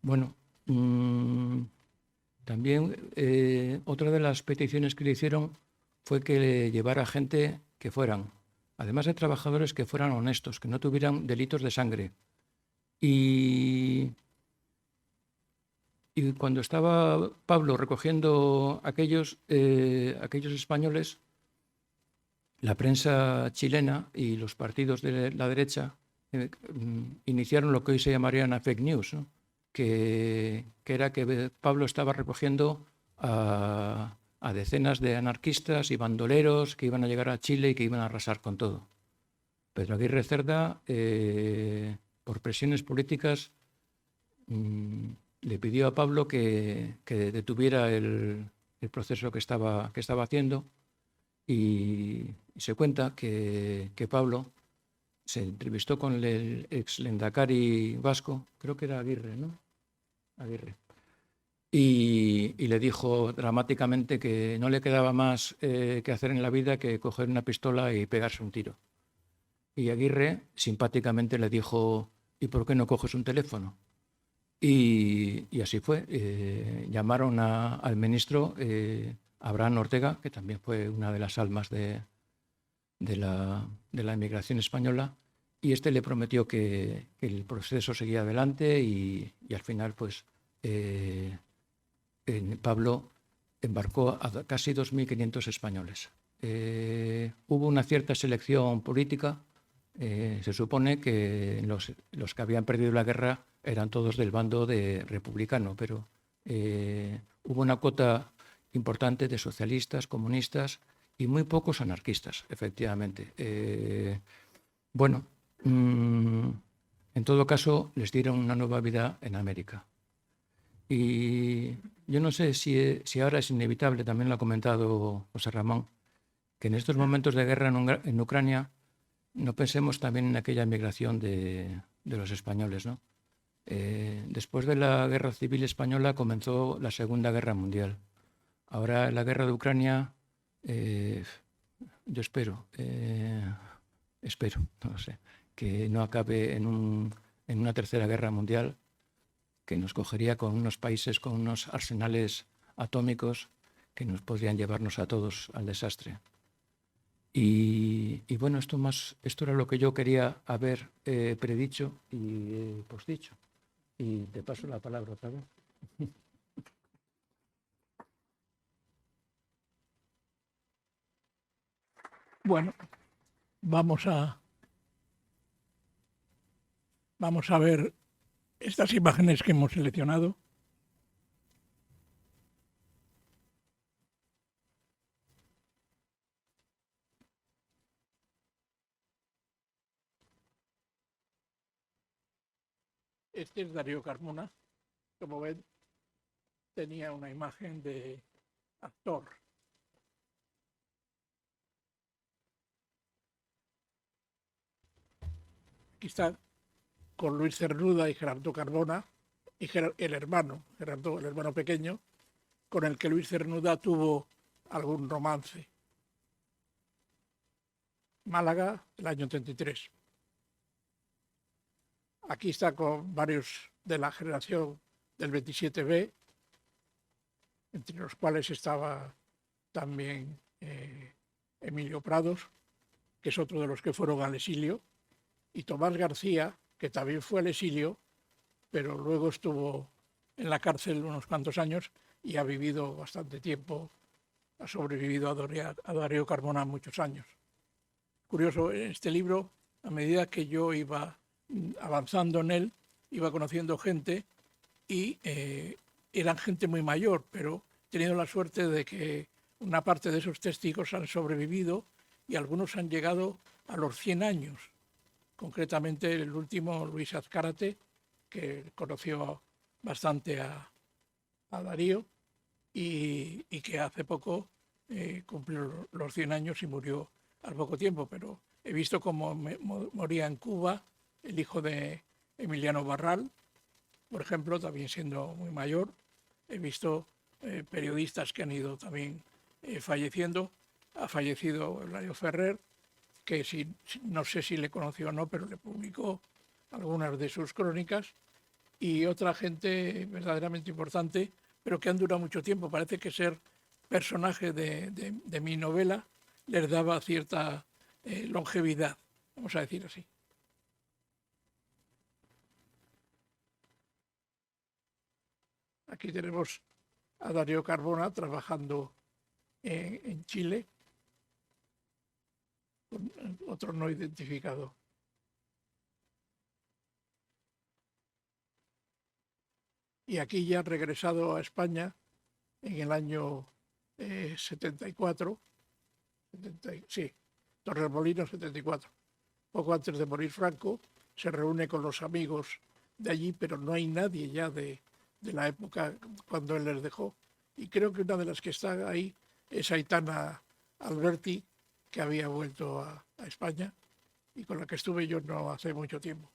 Bueno, también otra de las peticiones que le hicieron fue que le llevara gente que fueran, además de trabajadores, que fueran honestos, que no tuvieran delitos de sangre. Y cuando estaba Pablo recogiendo aquellos españoles, la prensa chilena y los partidos de la derecha iniciaron lo que hoy se llamaría una fake news, ¿no? que era que Pablo estaba recogiendo a decenas de anarquistas y bandoleros que iban a llegar a Chile y que iban a arrasar con todo. Pedro Aguirre Cerda, por presiones políticas, le pidió a Pablo que detuviera el proceso que estaba haciendo, y se cuenta que Pablo se entrevistó con el ex lendakari vasco, creo que era Aguirre, ¿no? Aguirre. Y le dijo dramáticamente que no le quedaba más que hacer en la vida que coger una pistola y pegarse un tiro. Y Aguirre simpáticamente le dijo: ¿y por qué no coges un teléfono? Y así fue. Llamaron al ministro Abraham Ortega, que también fue una de las almas de la emigración española, y este le prometió que el proceso seguía adelante, y al final pues Pablo embarcó a casi 2.500 españoles. Hubo una cierta selección política. Se supone que los que habían perdido la guerra eran todos del bando republicano, pero hubo una cuota importante de socialistas, comunistas y muy pocos anarquistas, efectivamente. Bueno, en todo caso, les dieron una nueva vida en América. Y yo no sé si ahora es inevitable, también lo ha comentado José Ramón, que en estos momentos de guerra en Ucrania no pensemos también en aquella migración de los españoles, ¿no? Después de la Guerra Civil Española comenzó la Segunda Guerra Mundial. Ahora la guerra de Ucrania, yo espero, no sé, que no acabe en una tercera guerra mundial, que nos cogería con unos países con unos arsenales atómicos que nos podrían llevarnos a todos al desastre. Y bueno, esto era lo que yo quería haber predicho y posdicho. Y te paso la palabra otra vez. Bueno, vamos a ver estas imágenes que hemos seleccionado. Este es Darío Carmona. Como ven, tenía una imagen de actor. Aquí está con Luis Cernuda y Gerardo Cardona, y el hermano, Gerardo, el hermano pequeño, con el que Luis Cernuda tuvo algún romance. Málaga, el año 33. Aquí está con varios de la generación del 27B, entre los cuales estaba también Emilio Prados, que es otro de los que fueron al exilio, y Tomás García, que también fue al exilio, pero luego estuvo en la cárcel unos cuantos años y ha vivido bastante tiempo, ha sobrevivido a Darío Carmona muchos años. Curioso, en este libro, a medida que yo iba avanzando en él, iba conociendo gente y eran gente muy mayor, pero he tenido la suerte de que una parte de esos testigos han sobrevivido y algunos han llegado a los 100 años. Concretamente el último, Luis Azcárate, que conoció bastante a Darío y que hace poco cumplió los 100 años y murió al poco tiempo, pero he visto cómo moría en Cuba el hijo de Emiliano Barral, por ejemplo, también siendo muy mayor. He visto periodistas que han ido también falleciendo. Ha fallecido Eladio Ferrer, que no sé si le conoció o no, pero le publicó algunas de sus crónicas, y otra gente verdaderamente importante, pero que han durado mucho tiempo. Parece que ser personaje de mi novela les daba cierta longevidad, vamos a decir así. Aquí tenemos a Darío Carmona trabajando en Chile, con otro no identificado. Y aquí ya regresado a España en el año 74, sí, Torremolinos 74. Poco antes de morir Franco, se reúne con los amigos de allí, pero no hay nadie ya de la época cuando él les dejó. Y creo que una de las que está ahí es Aitana Alberti, que había vuelto a España y con la que estuve yo no hace mucho tiempo.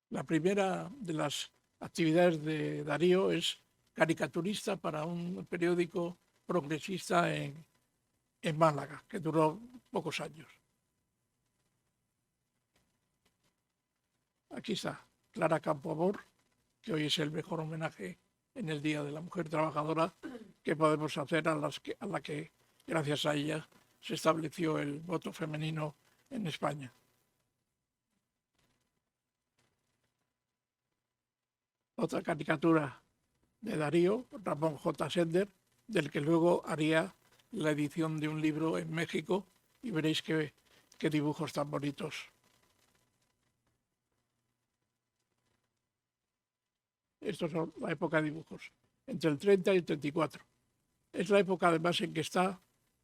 La primera de las actividades de Darío es caricaturista para un periódico progresista en Málaga, que duró pocos años. Aquí está Clara Campoamor, que hoy es el mejor homenaje en el Día de la Mujer Trabajadora que podemos hacer a la que, gracias a ella, se estableció el voto femenino en España. Otra caricatura de Darío, Ramón J. Sender, del que luego haría la edición de un libro en México, y veréis qué dibujos tan bonitos. Estos son la época de dibujos, entre el 30 y el 34. Es la época además en que está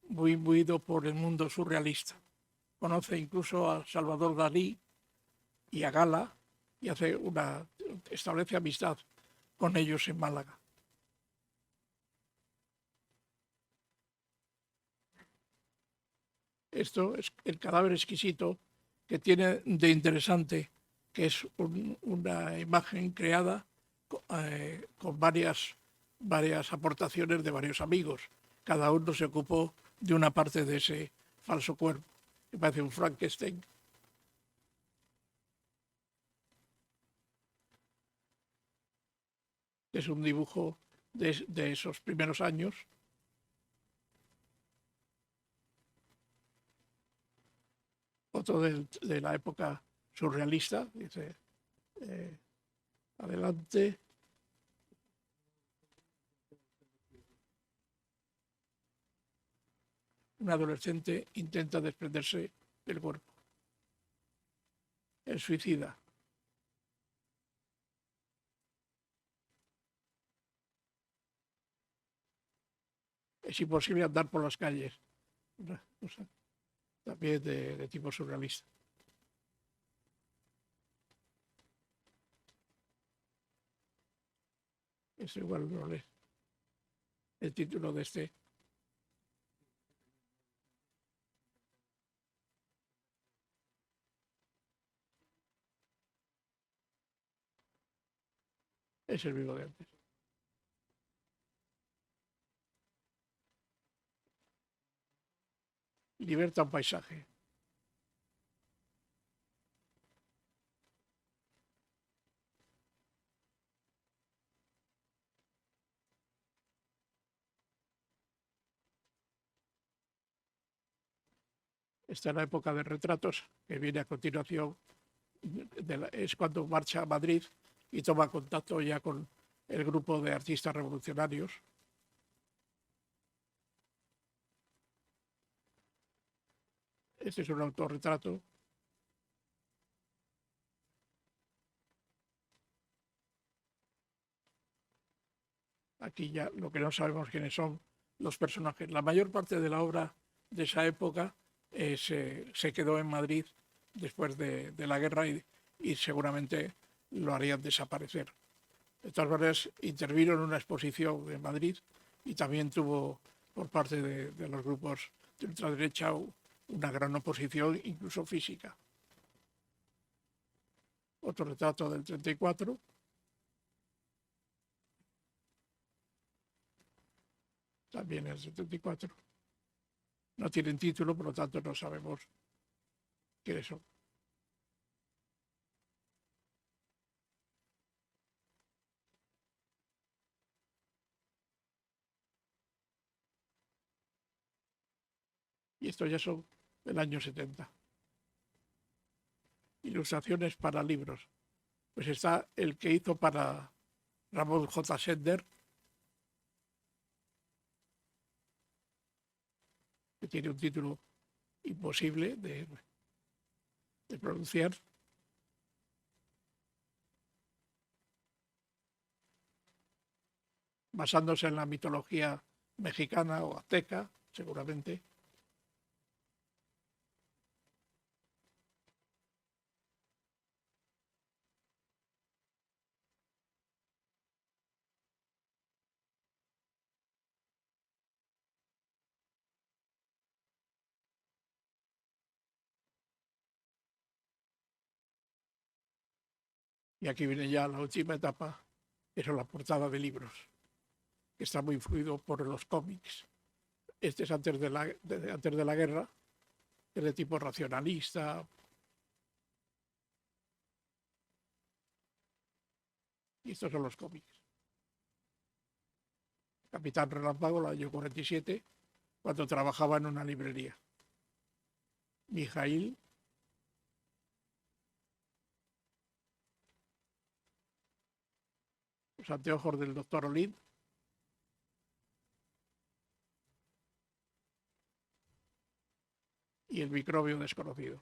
muy imbuido por el mundo surrealista. Conoce incluso a Salvador Dalí y a Gala y establece amistad con ellos en Málaga. Esto es el cadáver exquisito, que tiene de interesante que es una imagen creada con varias aportaciones de varios amigos. Cada uno se ocupó de una parte de ese falso cuerpo, que parece un Frankenstein. Es un dibujo de esos primeros años. Otro de la época surrealista, dice, adelante. Un adolescente intenta desprenderse del cuerpo. El suicida. Es imposible andar por las calles. Una cosa también de tipo surrealista. Eso igual no es el título de este. Es el mismo de antes. Liberta un paisaje. Esta es la época de retratos, que viene a continuación. Es cuando marcha a Madrid y toma contacto ya con el grupo de artistas revolucionarios. Este es un autorretrato. Aquí ya lo que no sabemos quiénes son los personajes. La mayor parte de la obra de esa época se quedó en Madrid después de la guerra y seguramente lo harían desaparecer. De todas maneras, intervino en una exposición en Madrid y también tuvo por parte de los grupos de ultraderecha una gran oposición, incluso física. Otro retrato del 34. También es del 34. No tienen título, por lo tanto no sabemos quiénes son. Y estos ya son del año 70. Ilustraciones para libros. Pues está el que hizo para Ramón J. Sender, que tiene un título imposible de pronunciar. Basándose en la mitología mexicana o azteca, seguramente. Y aquí viene ya la última etapa, eso es la portada de libros, que está muy influido por los cómics. Este es antes de la guerra, es de tipo racionalista. Y estos son los cómics. Capitán Relámpago, el año 47, cuando trabajaba en una librería. Mijail. Los anteojos del doctor Olid. Y el microbio desconocido.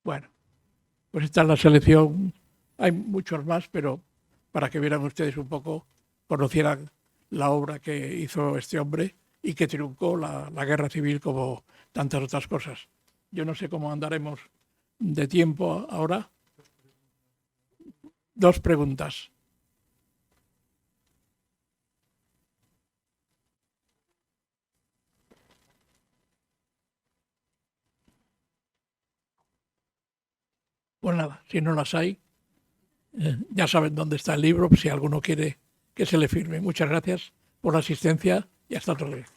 Bueno, pues esta es la selección. Hay muchos más, pero para que vieran ustedes un poco, conocieran la obra que hizo este hombre y que truncó la guerra civil como tantas otras cosas. Yo no sé cómo andaremos de tiempo ahora. 2 preguntas. Pues nada, si no las hay, ya saben dónde está el libro, si alguno quiere que se le firme. Muchas gracias por la asistencia y hasta otra vez.